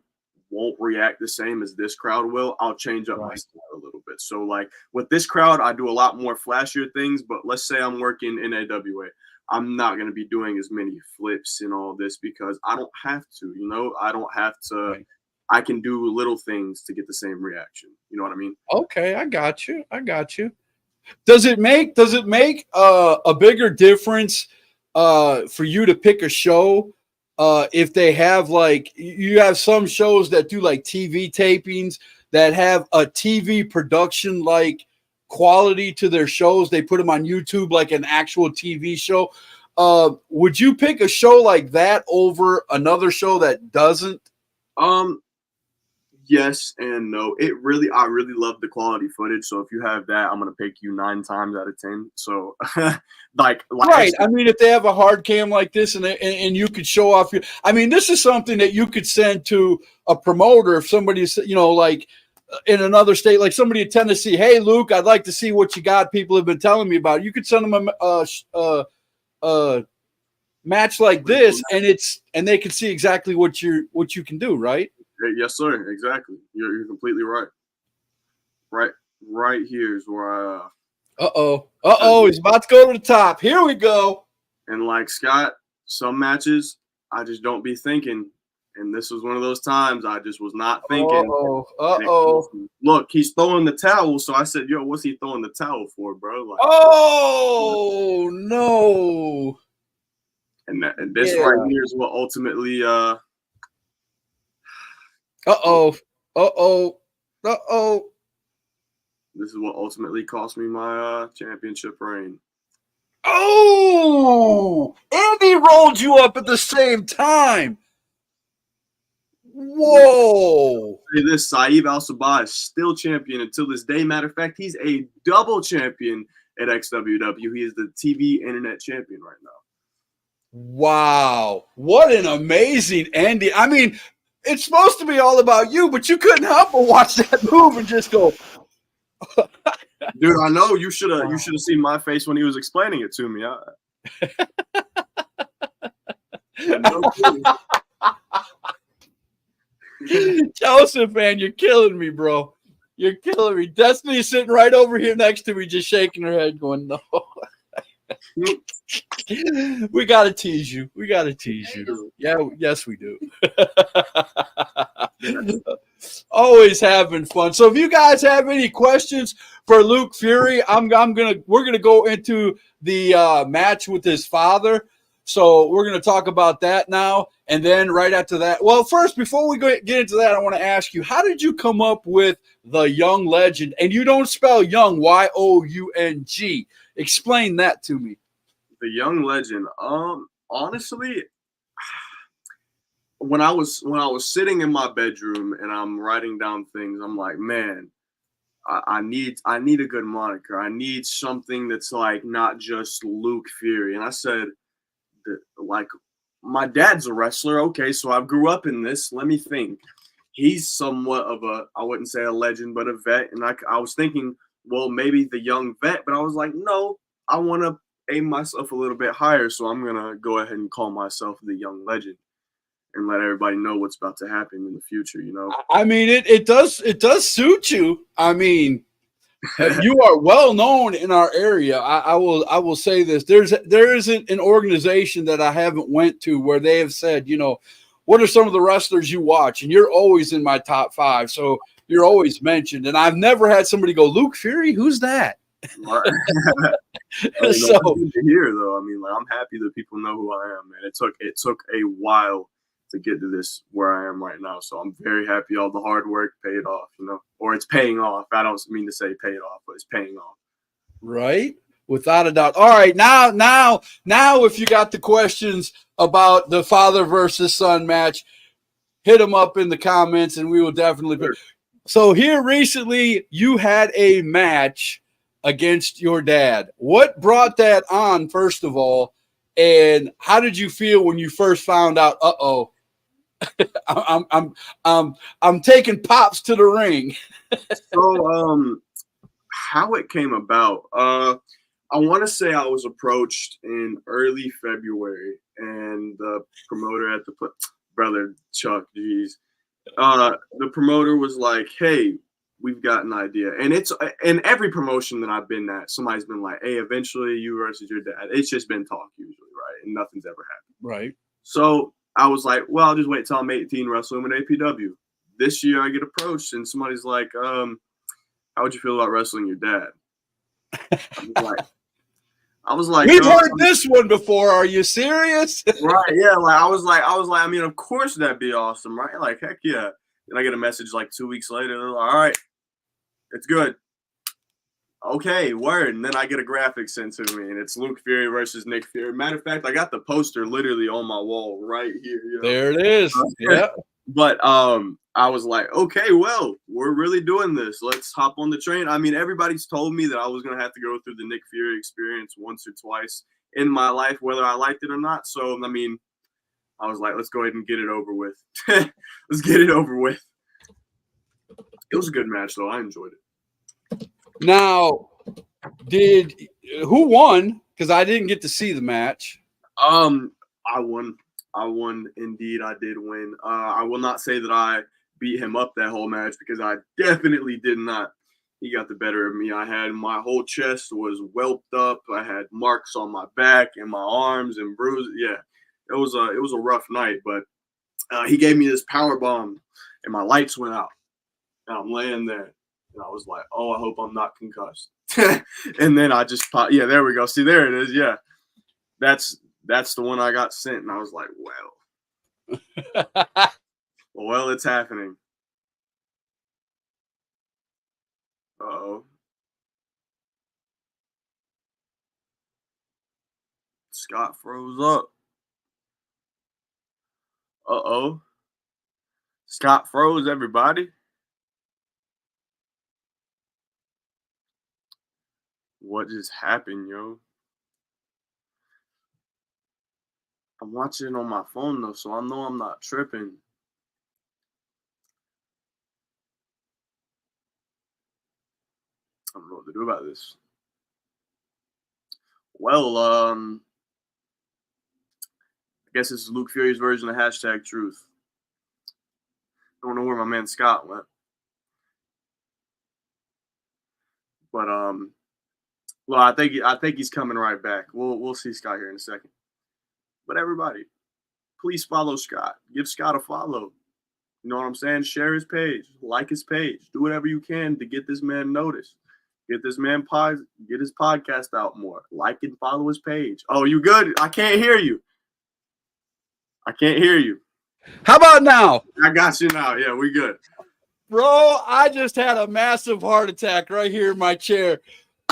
won't react the same as this crowd will, I'll change up my style a little bit. So like with this crowd, I do a lot more flashier things. But let's say I'm working in AWA. I'm not going to be doing as many flips and all this because I don't have to, I don't have to. Right. I can do little things to get the same reaction. You know what I mean? Okay, I got you. Does it make a bigger difference for you to pick a show if they have like you have some shows that do like TV tapings that have a TV production like quality to their shows? They put them on YouTube like an actual TV show. Would you pick a show like that over another show that doesn't? Yes and no. I really love the quality footage. So if you have that, I'm gonna pick you 9 times out of 10. So like right. I mean, if they have a hard cam like this and you could show off your, I mean, this is something that you could send to a promoter if somebody's, like in another state, like somebody in Tennessee. Hey, Luke, I'd like to see what you got. People have been telling me about it. You could send them a match like this, and they can see exactly what you can do, right? Yes, sir. Exactly. You're completely right. Right here is where I. He's about to go to the top. Here we go. And like Scott, some matches I just don't be thinking. And this was one of those times I just was not thinking. Look, he's throwing the towel. So I said, yo, what's he throwing the towel for, bro? Like, no. And this right here is what ultimately This is what ultimately cost me my championship reign. Oh! Andy rolled you up at the same time. Whoa! Say this, Saeed Al-Sabah is still champion until this day. Matter of fact, he's a double champion at XWW. He is the TV internet champion right now. Wow. What an amazing ending. I mean, it's supposed to be all about you, but you couldn't help but watch that move and just go. Dude, I know you should have seen my face when he was explaining it to me. No kidding. Joseph, man, you're killing me, bro. You're killing me. Destiny's sitting right over here next to me, just shaking her head, going, "No." We gotta tease you. We gotta tease you. Yeah, yes, we do. Always having fun. So if you guys have any questions for Luke Fury, we're gonna go into the match with his father. So we're gonna talk about that now, and then right after that. Well, first, before we get into that, I want to ask you, how did you come up with the Young Legend? And you don't spell Young, Young. Explain that to me. The Young Legend. Honestly, when I was sitting in my bedroom and I'm writing down things, I'm like, man, I need a good moniker. I need something that's like not just Luke Fury. And I said, like, my dad's a wrestler. Okay, so I grew up in this. Let me think. He's somewhat of a, I wouldn't say a legend, but a vet. And I was thinking, well, maybe the young vet. But I was like, no, I want to aim myself a little bit higher. So I'm going to go ahead and call myself the Young Legend and let everybody know what's about to happen in the future, you know? I mean, it does suit you. I mean, you are well known in our area. I will say this: there isn't an organization that I haven't went to where they have said, you know, what are some of the wrestlers you watch, and you're always in my top 5. So you're always mentioned, and I've never had somebody go, Luke Fury, who's that? Right. So good to hear, though. I mean, like, I'm happy that people know who I am, man. It took a while to get to this where I am right now. So I'm very happy all the hard work paid off, you know, or it's paying off. I don't mean to say paid off, but it's paying off. Right. Without a doubt. All right. Now, if you got the questions about the father versus son match, hit them up in the comments and we will definitely. Sure. So here recently you had a match against your dad. What brought that on, first of all? And how did you feel when you first found out, I'm taking Pops to the ring? So, how it came about, I want to say I was approached in early February, and the promoter at the brother Chuck, geez, the promoter was like, "Hey, we've got an idea," and it's in every promotion that I've been at, somebody's been like, "Hey, eventually you versus your dad." It's just been talk usually, right, and nothing's ever happened. Right. So I was like, well, I'll just wait till I'm 18, wrestle him in APW. This year I get approached and somebody's like, how would you feel about wrestling your dad? I was like, we've heard this one before. Are you serious? Right. Yeah. Like, I was like, I mean, of course that'd be awesome. Right. Like, heck yeah. Then I get a message like 2 weeks later. They're like, all right, it's good. Okay, word. And then I get a graphic sent to me, and it's Luke Fury versus Nick Fury. Matter of fact, I got the poster literally on my wall right here. You know? There it is. Yeah. But I was like, okay, well, we're really doing this. Let's hop on the train. I mean, everybody's told me that I was gonna have to go through the Nick Fury experience once or twice in my life, whether I liked it or not. So, I mean, I was like, let's go ahead and get it over with. Let's get it over with. It was a good match, though. I enjoyed it. Now, who won? Because I didn't get to see the match. I won. Indeed, I did win. I will not say that I beat him up that whole match because I definitely did not. He got the better of me. I had my whole chest was whelped up. I had marks on my back and my arms and bruises. Yeah, it was a rough night. But he gave me this power bomb, and my lights went out, and I'm laying there. And I was like, oh, I hope I'm not concussed. And then I just popped. Yeah, there we go. See, there it is. Yeah. That's the one I got sent. And I was like, well, it's happening. Uh-oh. Scott froze up. Uh-oh. Scott froze, everybody. What just happened, yo? I'm watching it on my phone, though, so I know I'm not tripping. I don't know what to do about this. Well, guess this is Luke Fury's version of hashtag truth. I don't know where my man Scott went. But well, I think he's coming right back. We'll see Scott here in a second. But everybody, please follow Scott. Give Scott a follow. You know what I'm saying? Share his page, like his page, do whatever you can to get this man noticed. Get this man get his podcast out more. Like and follow his page. Oh, you good? I can't hear you. I can't hear you. How about now? I got you now. Yeah, we good. Bro, I just had a massive heart attack right here in my chair.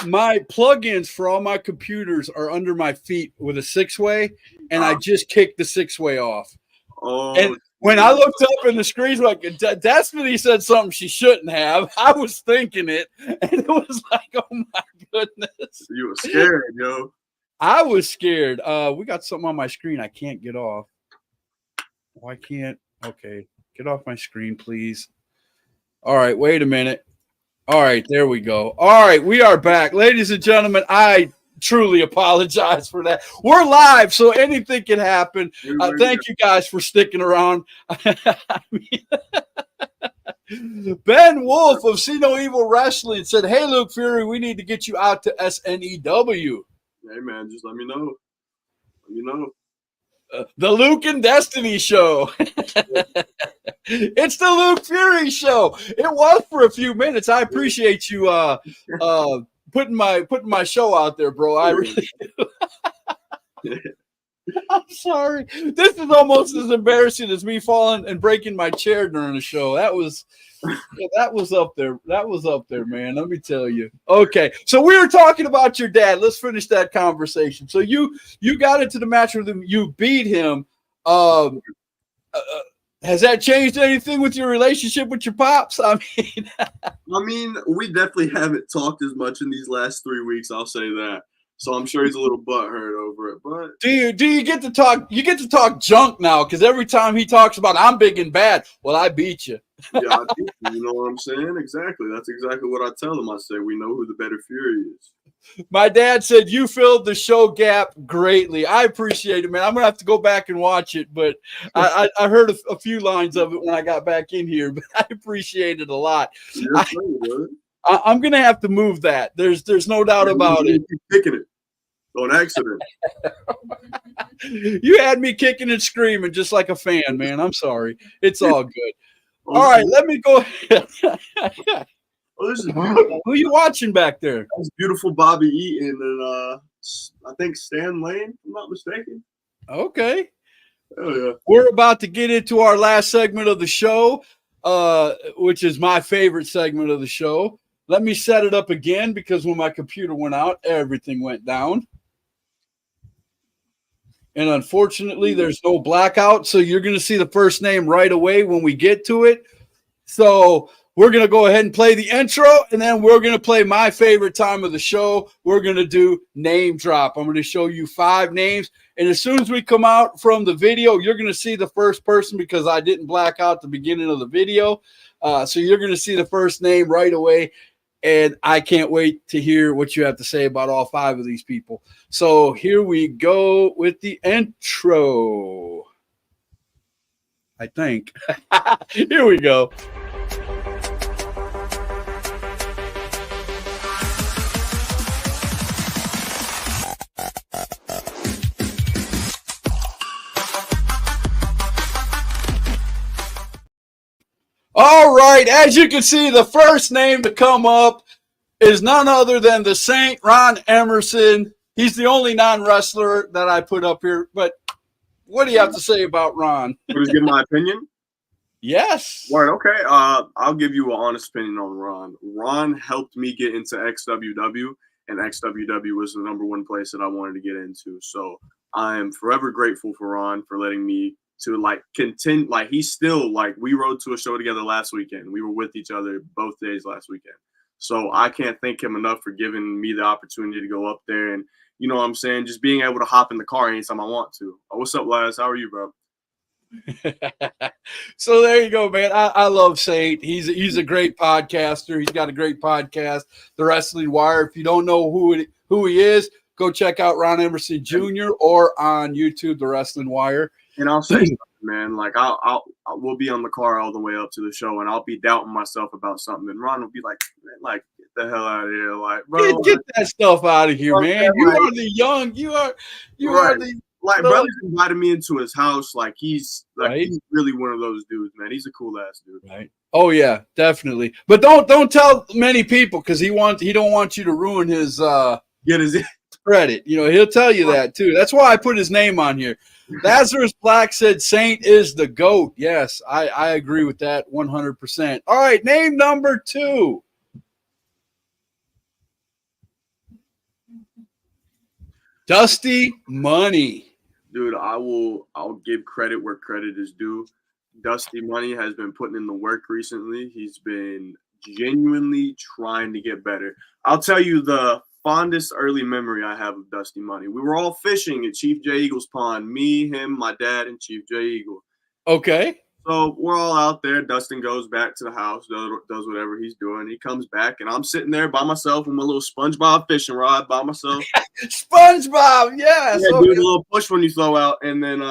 My plugins for all my computers are under my feet with a 6-way, and I just kicked the 6-way off. Oh, and when I looked up in the screen, like Destiny said something she shouldn't have. I was thinking it, and it was like, oh my goodness. You were scared, yo. I was scared. We got something on my screen I can't get off. Why can't? Okay, get off my screen, please. All right, wait a minute. All right, there we go. All right, we are back. Ladies and gentlemen, I truly apologize for that. We're live, so anything can happen. Thank you guys for sticking around. Ben Wolf of See No Evil Wrestling said, hey, Luke Fury, we need to get you out to SNEW. Hey, man, just let me know. Let me know. The Luke and Destiny show. It's the Luke Fury show. It was for a few minutes. I appreciate you putting my show out there, bro. I really do. I'm sorry. This is almost as embarrassing as me falling and breaking my chair during the show. That was up there. That was up there, man. Let me tell you. Okay, so we were talking about your dad. Let's finish that conversation. So you got into the match with him. You beat him. Has that changed anything with your relationship with your pops? I mean, we definitely haven't talked as much in these last 3 weeks. I'll say that. So I'm sure he's a little butthurt over it. But do you get to talk? You get to talk junk now because every time he talks about I'm big and bad, well, I beat you. Yeah, I beat you. You know what I'm saying? Exactly. That's exactly what I tell him. I say we know who the better Fury is. My dad said you filled the show gap greatly. I appreciate it, man. I'm gonna have to go back and watch it, but I heard a few lines of it when I got back in here. But I appreciate it a lot. I'm gonna have to move that. There's no doubt about it. Kicking it on accident. You had me kicking and screaming just like a fan, man. I'm sorry. It's all good. All right, let me go ahead. Oh, this is who you watching back there? That's beautiful Bobby Eaton and I think Stan Lane, if I'm not mistaken. Okay. Oh yeah. We're about to get into our last segment of the show, which is my favorite segment of the show. Let me set it up again because when my computer went out, everything went down. And unfortunately, there's no blackout, so you're going to see the first name right away when we get to it. So we're going to go ahead and play the intro, and then we're going to play my favorite time of the show. We're going to do name drop. I'm going to show you 5 names, and as soon as we come out from the video, you're going to see the first person because I didn't black out the beginning of the video. So you're going to see the first name right away. And I can't wait to hear what you have to say about all 5 of these people. So here we go with the intro. I think. Here we go. All right, as you can see, the first name to come up is none other than the Saint, Ron Emerson. He's the only non-wrestler that I put up here, but what do you have to say about Ron? Want to give my opinion? Yes. Right, okay. I'll give you an honest opinion on Ron. Ron helped me get into XWW, and XWW was the #1 place that I wanted to get into. So I am forever grateful for Ron for letting me to continue. He's still we rode to a show together last weekend. We were with each other both days last weekend. So I can't thank him enough for giving me the opportunity to go up there and, you know what I'm saying, just being able to hop in the car anytime I want to. Oh, what's up, Laz? How are you, bro? So there you go, man. I love Saint. He's a great podcaster. He's got a great podcast, The Wrestling Wire. If you don't know who he is, go check out Ron Emerson Jr. or on YouTube, The Wrestling Wire. And I'll say something, man. Like we'll be on the car all the way up to the show, and I'll be doubting myself about something, and Ron will be like, man, like get the hell out of here, like bro, Get that stuff out of here, man. Like, you are the young. You are the like brother's invited me into his house. Like he's right. He's really one of those dudes, man. He's a cool ass dude. Right. Oh yeah, definitely. But don't tell many people because he don't want you to ruin his get his credit. You know, he'll tell you that too. That's why I put his name on here. Lazarus Black said Saint is the GOAT. Yes, I agree with that 100%. All right, name number 2. Dusty Money. Dude, I'll give credit where credit is due. Dusty Money has been putting in the work recently. He's been genuinely trying to get better. I'll tell you the fondest early memory I have of Dusty Money. We were all fishing at Chief J Eagle's pond. Me, him, my dad, and Chief J Eagle. Okay. So we're all out there. Dustin goes back to the house, does whatever he's doing. He comes back, and I'm sitting there by myself with my little SpongeBob fishing rod by myself. SpongeBob, yes. Yeah, do a little push when you throw out. And then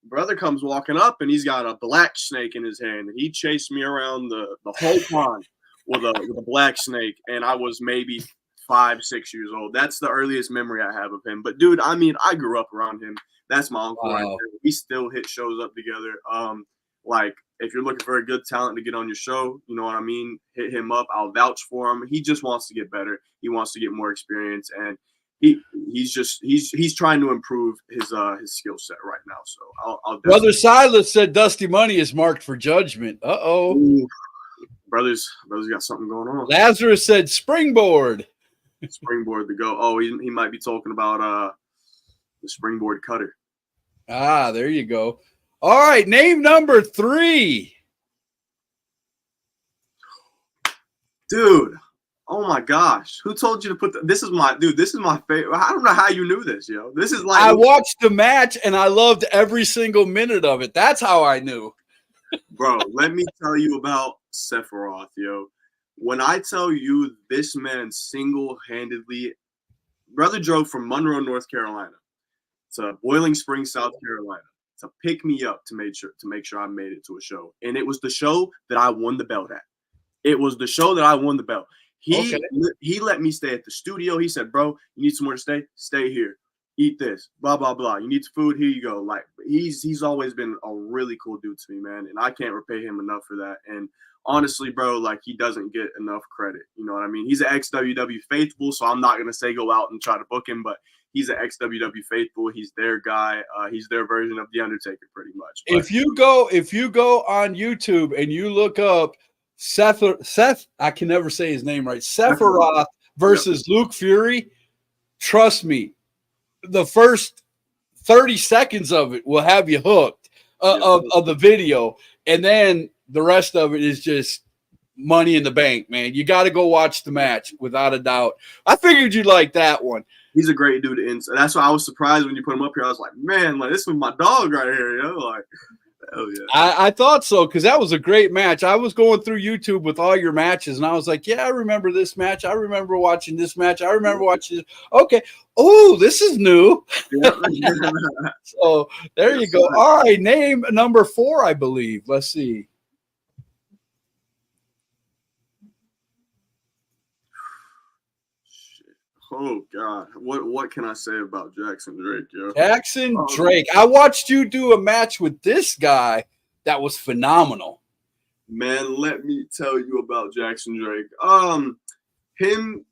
brother comes walking up, and he's got a black snake in his hand. And he chased me around the whole pond with a black snake, and I was maybe 5, 6 years old. That's the earliest memory I have of him. But dude, I mean, I grew up around him. That's my uncle right there. We still hit shows up together. Like if you're looking for a good talent to get on your show, you know what I mean, hit him up. I'll vouch for him. He just wants to get better. He wants to get more experience, and he's trying to improve his skill set right now. So I'll Brother Silas said Dusty Money is marked for judgment. Ooh, brothers got something going on. Lazarus said springboard. Springboard to go. Oh, he might be talking about the springboard cutter. Ah, there you go. All right, name number 3. Dude, oh my gosh. Who told you to put this is my favorite. I don't know how you knew this, yo. This is like I watched the match and I loved every single minute of it. That's how I knew. Bro, let me tell you about Sephiroth, yo. When I tell you this man single-handedly, brother drove from Monroe, North Carolina to Boiling Springs, South Carolina to pick me up to make sure I made it to a show. And it was the show that I won the belt at. It was the show that I won the belt. He let me stay at the studio. He said, bro, you need somewhere to stay? Stay here. Eat this. Blah, blah, blah. You need some food? Here you go. Like, he's always been a really cool dude to me, man. And I can't repay him enough for that. And honestly, bro, like he doesn't get enough credit. You know what I mean? He's an ex-WW faithful, so I'm not going to say go out and try to book him, but he's an ex-WW faithful. He's their guy. He's their version of The Undertaker pretty much. But if you go on YouTube and you look up Seth, I can never say his name right, Sephiroth versus Luke Fury, trust me, the first 30 seconds of it will have you hooked of the video. And then the rest of it is just money in the bank, man. You got to go watch the match without a doubt. I figured you'd like that one. He's a great dude to inside. That's why I was surprised when you put him up here. I was like, man, like this was my dog right here, you know? Like, hell yeah. I thought so, because that was a great match. I was going through YouTube with all your matches, and I was like, yeah, I remember this match. I remember watching this match. I remember watching this. Okay. Oh, this is new. So there you go. All right, name number 4, I believe. Let's see. Oh God, what can I say about Jackson Drake, yo? Jackson Drake. I watched you do a match with this guy that was phenomenal. Man, let me tell you about Jackson Drake. Him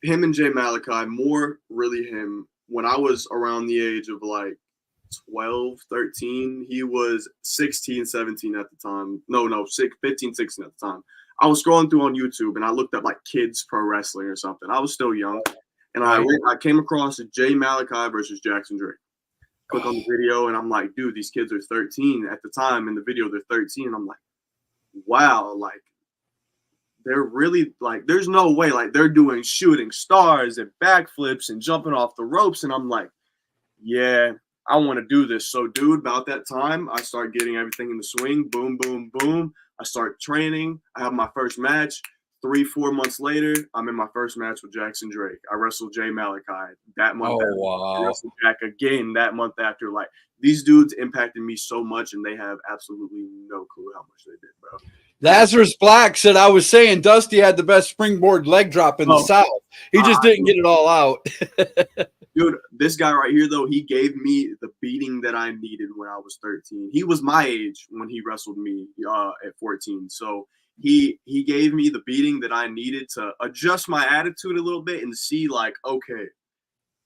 and Jay Malachi, more really him. When I was around the age of like 12, 13, he was 16, 17 at the time. No, 15, 16 at the time. I was scrolling through on YouTube and I looked up like kids pro wrestling or something. I was still young. And I came across Jay Malachi versus Jackson Drake. Click on the video, and I'm like, dude, these kids are 13 at the time. In the video, they're 13. And I'm like, wow, like, they're really, like, there's no way. Like, they're doing shooting stars and backflips and jumping off the ropes. And I'm like, yeah, I want to do this. So, dude, about that time, I start getting everything in the swing. Boom, boom, boom. I start training. I have my first match. 3-4 months later, I'm in my first match with Jackson Drake. I wrestled Jay Malachi that month. Oh, wow. I wrestled Jack again that month after. Like, these dudes impacted me so much, and they have absolutely no clue how much they did, bro. Lazarus Black said, I was saying Dusty had the best springboard leg drop in the South. He just didn't get it all out. Dude, this guy right here, though, he gave me the beating that I needed when I was 13. He was my age when he wrestled me at 14. So he gave me the beating that I needed to adjust my attitude a little bit and see, like, okay,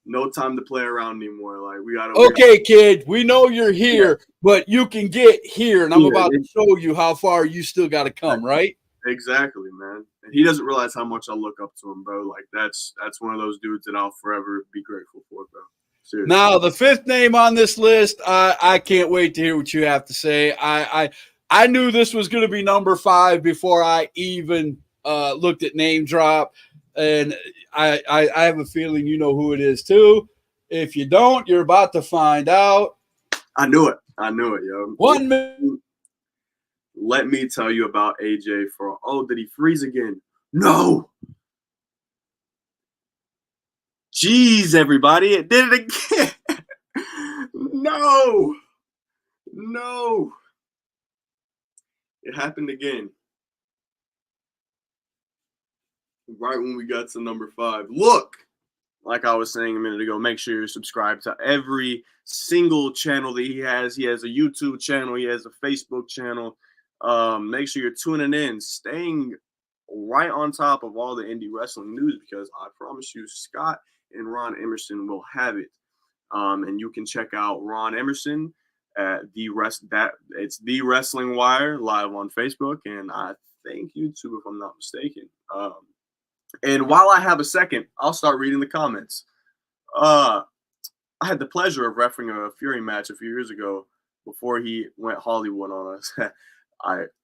no time to play around anymore. Like, we got to. Okay, kid, we know you're here, but you can get here, and I'm about to show you how far you still got to come, right? Exactly, man. And he doesn't realize how much I look up to him, bro. Like, that's one of those dudes that I'll forever be grateful for, bro. Seriously. Now, the fifth name on this list, I can't wait to hear what you have to say. I knew this was going to be number 5 before I even looked at name drop, and I have a feeling you know who it is too. If you don't, you're about to find out. I knew it, yo. 1 minute. Let me tell you about AJ Frost. Oh, did he freeze again? No. Jeez, everybody. It did it again. No. It happened again. Right when we got to number 5. Look, like I was saying a minute ago, make sure you're subscribed to every single channel that he has. He has a YouTube channel. He has a Facebook channel. Make sure you're tuning in, staying right on top of all the indie wrestling news, because I promise you, Scott and Ron Emerson will have it. And you can check out Ron Emerson at it's The Wrestling Wire live on Facebook, and I think YouTube, if I'm not mistaken. And while I have a second, I'll start reading the comments. I had the pleasure of refereeing a Fury match a few years ago before he went Hollywood on us.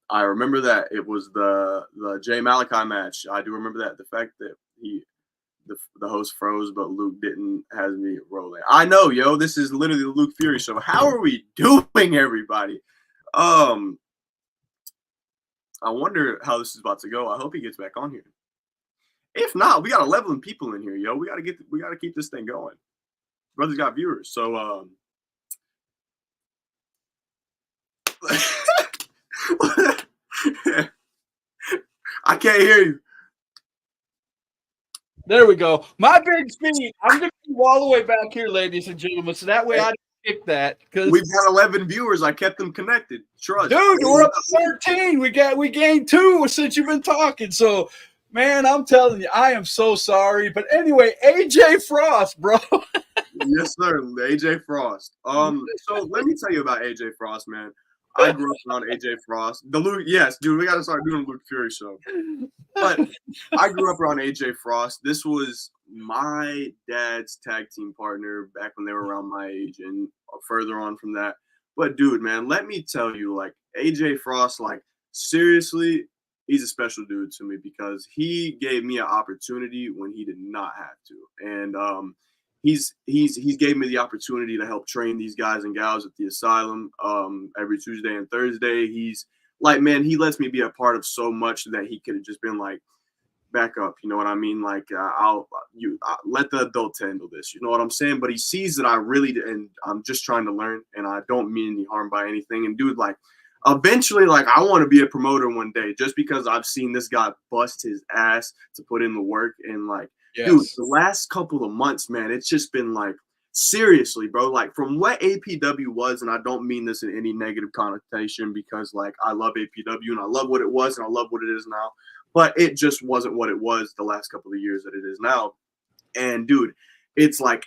I remember that it was the Jay Malachi match. I do remember that. The fact that the host froze, but Luke didn't, has me rolling. I know, yo. This is literally the Luke Fury show. How are we doing, everybody? I wonder how this is about to go. I hope he gets back on here. If not, we got 11 people in here, yo. We gotta keep this thing going. Brother's got viewers, so I can't hear you. There we go. My big speed. I'm going to be all the way back here, ladies and gentlemen, so that way I don't kick that. We've got 11 viewers. I kept them connected. Trust. Dude, we're up to 13. We gained 2 since you've been talking. So, man, I'm telling you, I am so sorry. But anyway, AJ Frost, bro. Yes, sir. AJ Frost. So let me tell you about AJ Frost, man. I grew up around AJ Frost. Yes, dude, we got to start doing the Luke Fury show. But I grew up around AJ Frost. This was my dad's tag team partner back when they were around my age and further on from that. But, dude, man, let me tell you, like, AJ Frost, like, seriously, he's a special dude to me because he gave me an opportunity when he did not have to. And he's gave me the opportunity to help train these guys and gals at the asylum every Tuesday and Thursday. He's like, man, he lets me be a part of so much that he could have just been like, back up, you know what I mean? Like, I'll let the adults handle this, you know what I'm saying? But he sees that I really, and I'm just trying to learn, and I don't mean any harm by anything. And dude, like, eventually, like, I want to be a promoter one day just because I've seen this guy bust his ass to put in the work. And like, yes. Dude, the last couple of months, man, it's just been like, seriously, bro, like from what APW was, and I don't mean this in any negative connotation because like I love APW and I love what it was and I love what it is now, but it just wasn't what it was the last couple of years that it is now. And dude, it's like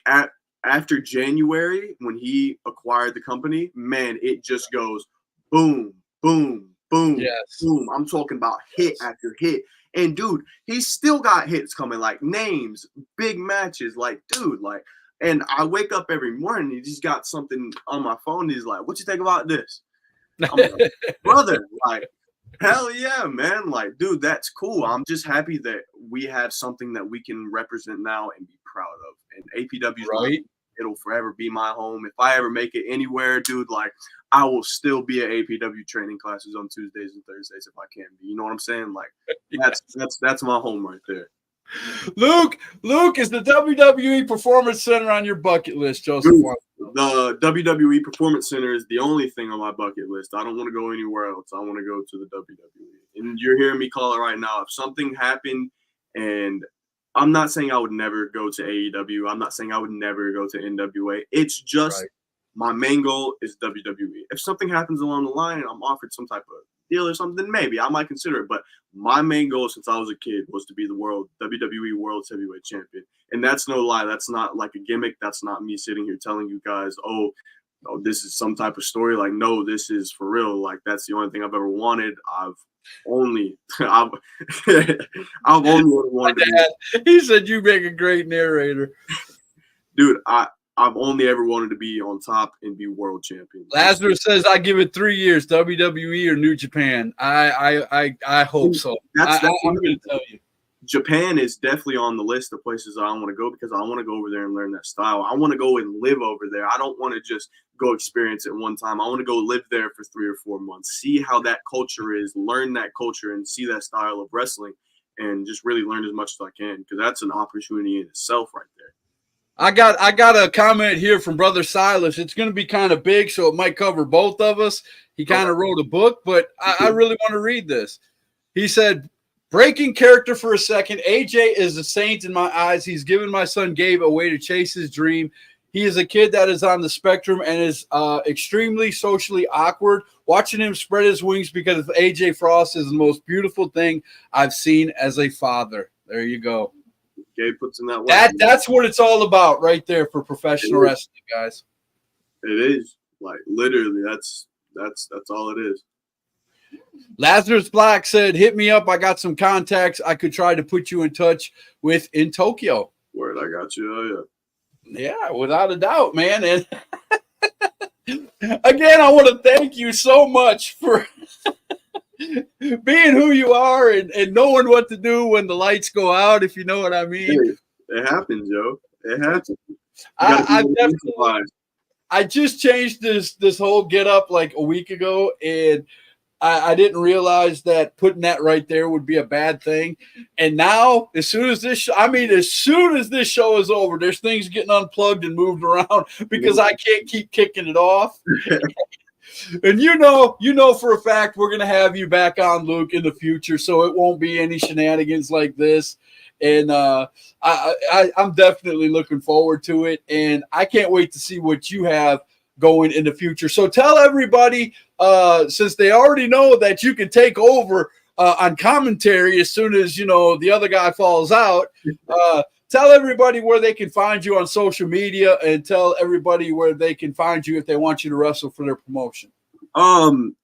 after January when he acquired the company, man, it just goes boom, boom, boom, yes. Boom. I'm talking about hit after hit. And dude, he's still got hits coming, like names, big matches, like dude, like. And I wake up every morning, he just got something on my phone. He's like, what you think about this? I'm like, brother, like, hell yeah, man. Like, dude, that's cool. I'm just happy that we have something that we can represent now and be proud of. And APW, right? it'll forever be my home. If I ever make it anywhere, dude, like I will still be at APW training classes on Tuesdays and Thursdays if I can be. You know what I'm saying? Like that's my home right there. Luke, is the WWE Performance Center on your bucket list, Joseph? Dude, the WWE Performance Center is the only thing on my bucket list. I don't want to go anywhere else. I want to go to the WWE. And you're hearing me call it right now. If something happened, and I'm not saying I would never go to AEW. I'm not saying I would never go to NWA. It's just my main goal is WWE. If something happens along the line and I'm offered some type of deal or something, then maybe I might consider it. But my main goal since I was a kid was to be the WWE World Heavyweight Champion. And that's no lie. That's not like a gimmick. That's not me sitting here telling you guys, oh, this is some type of story. Like, no, this is for real. Like, that's the only thing I've ever wanted. I've only wanted to be. He said you make a great narrator. Dude, I've only ever wanted to be on top and be world champion. Lazarus says I give it 3 years, WWE or New Japan. I hope so. I'm going to tell you. Japan is definitely on the list of places I want to go because I want to go over there and learn that style. I want to go and live over there. I don't want to just go experience it one time. I want to go live there for 3 or 4 months, see how that culture is, learn that culture and see that style of wrestling and just really learn as much as I can because that's an opportunity in itself right there. I got a comment here from Brother Silas. It's going to be kind of big, so it might cover both of us. He kind of wrote a book, but I really want to read this. He said, breaking character for a second, AJ is a saint in my eyes. He's given my son Gabe a way to chase his dream. He is a kid that is on the spectrum and is extremely socially awkward. Watching him spread his wings because of AJ Frost is the most beautiful thing I've seen as a father. There you go. Gabe puts in that work. That's what it's all about right there for professional wrestling, guys. It is. Like, literally, that's all it is. Lazarus Black said, hit me up. I got some contacts I could try to put you in touch with in Tokyo. Word, I got you. Oh, yeah. Yeah, without a doubt, man. And again, I want to thank you so much for being who you are and knowing what to do when the lights go out, if you know what I mean. It happens, yo. It happens. I just changed this whole get up like a week ago, and I didn't realize that putting that right there would be a bad thing. And now, as soon as this show is over, there's things getting unplugged and moved around because I can't keep kicking it off. And you know for a fact we're going to have you back on, Luke, in the future, so it won't be any shenanigans like this. And I'm definitely looking forward to it, and I can't wait to see what you have going in the future. So tell everybody, since they already know that you can take over on commentary as soon as, the other guy falls out, tell everybody where they can find you on social media and tell everybody where they can find you if they want you to wrestle for their promotion.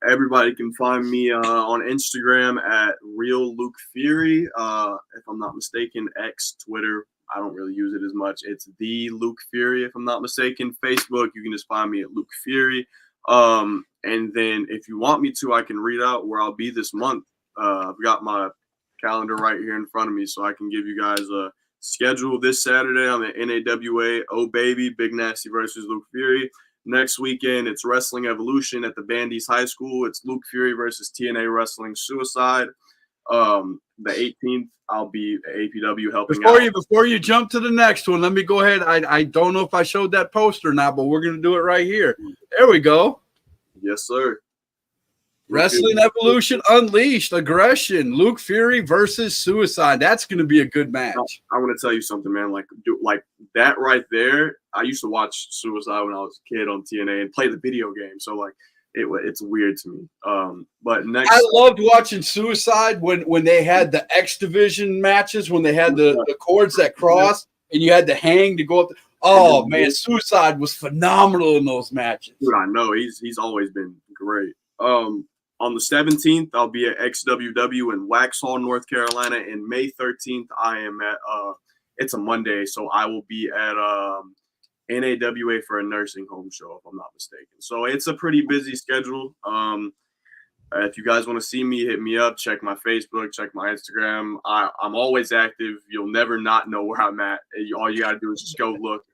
Everybody can find me on Instagram at Real Luke Fury. If I'm not mistaken, X, Twitter, I don't really use it as much. It's the Luke Fury, if I'm not mistaken. Facebook, you can just find me at Luke Fury. And then if you want me to, I can read out where I'll be this month. I've got my calendar right here in front of me, so I can give you guys a schedule. This Saturday, I'm at NAWA, Oh Baby, Big Nasty versus Luke Fury. Next weekend, it's Wrestling Evolution at the Bandy's High School. It's Luke Fury versus TNA Wrestling Suicide. The 18th, I'll be at APW helping out. Before you jump to the next one, let me go ahead. I don't know if I showed that poster or not, but we're going to do it right here. There we go. Yes, sir. Wrestling Evolution Unleashed, Aggression, Luke Fury versus Suicide. That's going to be a good match. I want to tell you something, man. Like that right there. I used to watch Suicide when I was a kid on TNA and play the video game. So like it's weird to me. But next, I loved watching Suicide when they had the X Division matches, when they had the cords that crossed and you had to hang to go up. Oh man, Suicide was phenomenal in those matches. Dude, I know he's always been great. On the 17th, I'll be at XWW in Waxhaw, North Carolina. And May 13th, I am at it's a Monday, so I will be at NAWA for a nursing home show, if I'm not mistaken. So it's a pretty busy schedule. If you guys want to see me, hit me up. Check my Facebook, check my Instagram. I'm always active. You'll never not know where I'm at. All you got to do is just go look.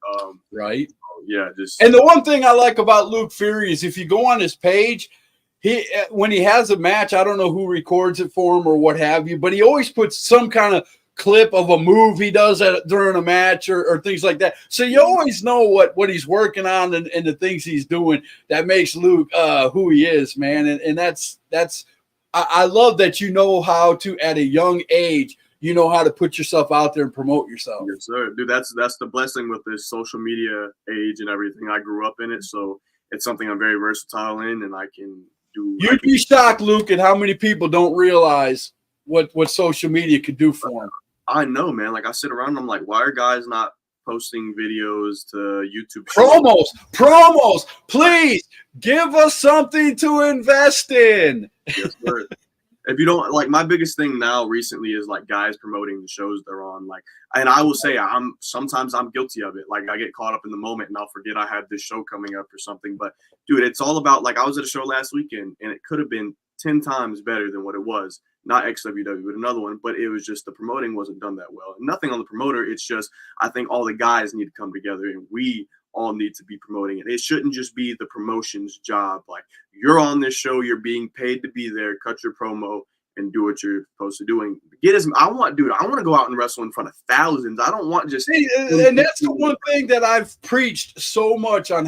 Right. Yeah, just. And the one thing I like about Luke Fury is if you go on his page, when he has a match, I don't know who records it for him or what have you, but he always puts some kind of clip of a move he does during a match or things like that. So you always know what he's working on and the things he's doing that makes Luke who he is, man. And that's I love that you know how to, at a young age, you know how to put yourself out there and promote yourself. Yes, sir. Dude, that's the blessing with this social media age and everything. I grew up in it, so it's something I'm very versatile in, and I can do. You'd be shocked, Luke, at how many people don't realize what social media could do for them. I know, man. Like, I sit around and I'm like, why are guys not posting videos to YouTube? Promos. Please give us something to invest in. Yes, sir. If you don't, like, my biggest thing now recently is like guys promoting the shows they're on. Like, and I will say sometimes I'm guilty of it. Like, I get caught up in the moment and I'll forget I had this show coming up or something. But dude, it's all about, like, I was at a show last weekend and it could have been 10 times better than what it was. Not XWW, but another one. But it was just the promoting wasn't done that well. Nothing on the promoter. It's just, I think all the guys need to come together and we all need to be promoting it. It shouldn't just be the promotion's job. Like, you're on this show, you're being paid to be there, cut your promo and do what you're supposed to do. And I want to go out and wrestle in front of thousands. I don't want just. And that's the one thing that I've preached so much on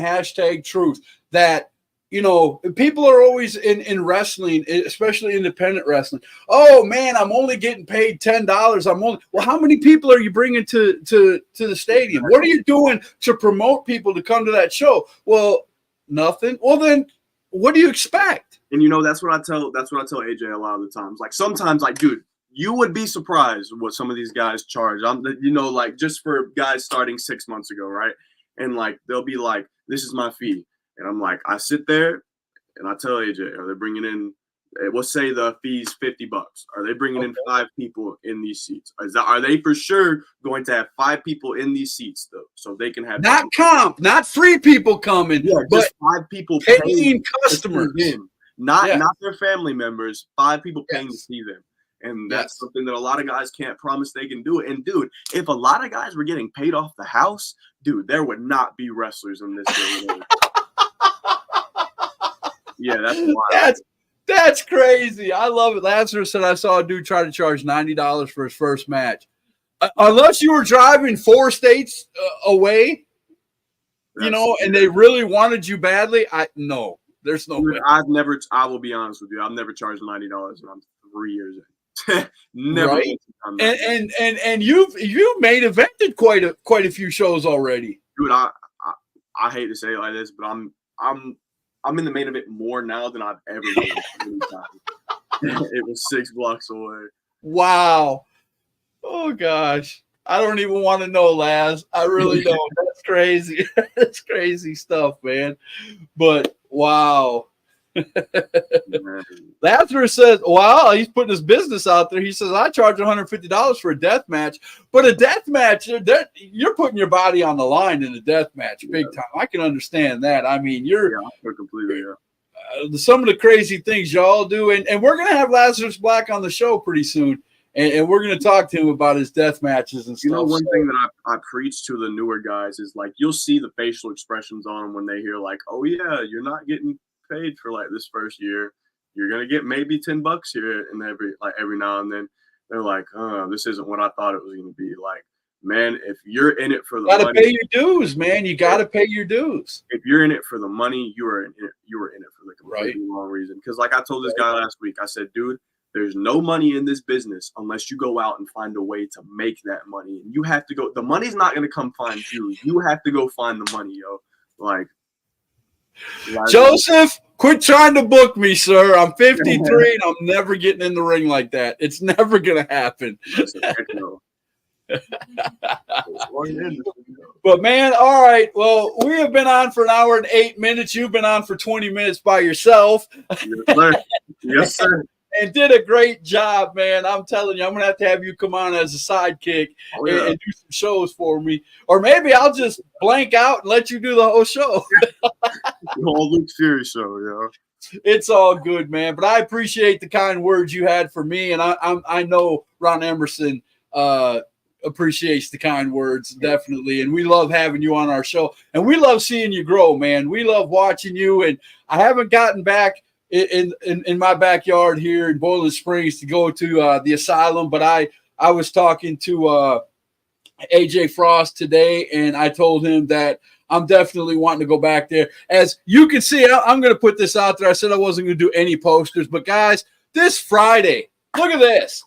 #Truth, that, you know, people are always in wrestling, especially independent wrestling. Oh man, I'm only getting paid $10. Well, how many people are you bringing to the stadium? What are you doing to promote people to come to that show? Well, nothing. Well, then what do you expect? And you know, that's what I tell AJ a lot of the times. Like, sometimes, like, dude, you would be surprised what some of these guys charge. Like, just for guys starting 6 months ago, right? And like, they'll be like, "This is my fee." And I'm like, I sit there and I tell AJ, are they bringing in, let's say the fee's $50. Are they bringing in 5 people in these seats? Are they for sure going to have 5 people in these seats though? So they can have not comp, not 3 people coming, but just 5 people paying customers. Not their family members, 5 people paying to see them. And that's something that a lot of guys can't promise they can do it. And dude, if a lot of guys were getting paid off the house, dude, there would not be wrestlers in this day and age. Yeah, that's wild. That's crazy. I love it. Lazarus said I saw a dude try to charge $90 for his first match. Unless you were driving 4 states away, and they really wanted you badly, no, there's no way. I will be honest with you, I've never charged $90 and I'm 3 years in. Never. Right? And you've main evented quite a few shows already. Dude, I hate to say it like this, but I'm in the main event more now than I've ever been. It was 6 blocks away. Wow. Oh gosh. I don't even want to know, Laz. I really don't. That's crazy. That's crazy stuff, man. But wow. Lazarus says, wow, he's putting his business out there. He says, I charge $150 for a death match. But a death match, you're putting your body on the line in a death match big time. I can understand that. I mean, you're completely some of the crazy things y'all do. And we're going to have Lazarus Black on the show pretty soon. And we're going to talk to him about his death matches and stuff. You know, one thing that I preach to the newer guys is, like, you'll see the facial expressions on them when they hear, like, oh, yeah, you're not getting paid for, like, this first year. You're going to get maybe $10 here and every now and then. They're like, oh, this isn't what I thought it was going to be. Like, man, if you're in it for the money. You got to pay your dues, man. You got to pay your dues. If you're in it for the money, you were in it for the completely wrong reason. Because, like I told this guy last week, I said, dude, there's no money in this business unless you go out and find a way to make that money. And you have to go. The money's not going to come find you. You have to go find the money, yo. Like, Joseph, quit trying to book me, sir. I'm 53 and I'm never getting in the ring like that. It's never going to happen. But man, all right. Well, we have been on for 1 hour and 8 minutes. You've been on for 20 minutes by yourself. Yes, sir. Yes, sir. And did a great job, man. I'm telling you, I'm going to have you come on as a sidekick and do some shows for me. Or maybe I'll just blank out and let you do the whole show. The whole Luke Fury show, yo. It's all good, man. But I appreciate the kind words you had for me, and I know Ron Emerson appreciates the kind words, definitely. And we love having you on our show, and we love seeing you grow, man. We love watching you. And I haven't gotten back in my backyard here in Boiling Springs to go to the Asylum, but I was talking to AJ Frost today, and I told him that I'm definitely wanting to go back there. As you can see, I'm going to put this out there. I said I wasn't going to do any posters, but guys, this Friday, look at this.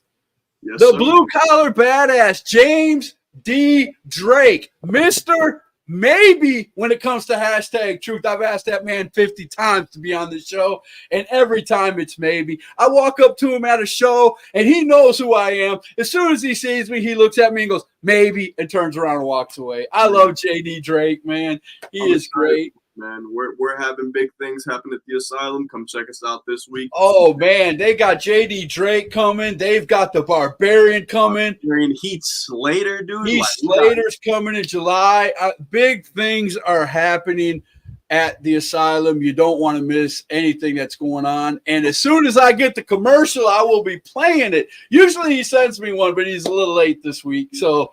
Yes, The sir. blue collar badass, James D. Drake, Mr. Maybe when it comes to hashtag truth. I've asked that man 50 times to be on the show, and every time it's maybe. I walk up to him at a show, and he knows who I am. As soon as he sees me, he looks at me and goes, maybe, and turns around and walks away. I love JD Drake, man. He I'm is excited, great. man. We're having big things happen at the Asylum. Come check us out this week. Oh, man, they got JD Drake coming. They've got the Barbarian coming. Heath Slater, dude. Heath Like, Slater's coming in July. Big things are happening at the Asylum. You don't want to miss anything that's going on. And as soon as I get the commercial, I will be playing it. Usually he sends me one, but he's a little late this week. So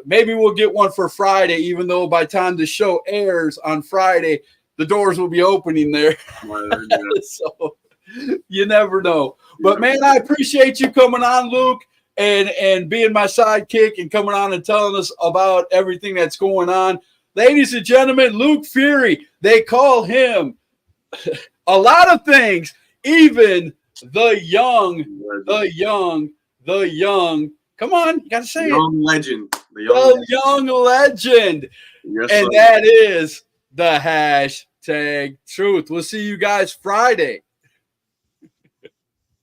maybe we'll get one for Friday, even though by the time the show airs on Friday, the doors will be opening there. So you never know. But, man, I appreciate you coming on, Luke, and being my sidekick and coming on and telling us about everything that's going on. Ladies and gentlemen, Luke Fury, they call him a lot of things, even the young. Come on, you got to say young legend. The young legend. Yes, and sir. that is the hashtag truth. We'll see you guys Friday.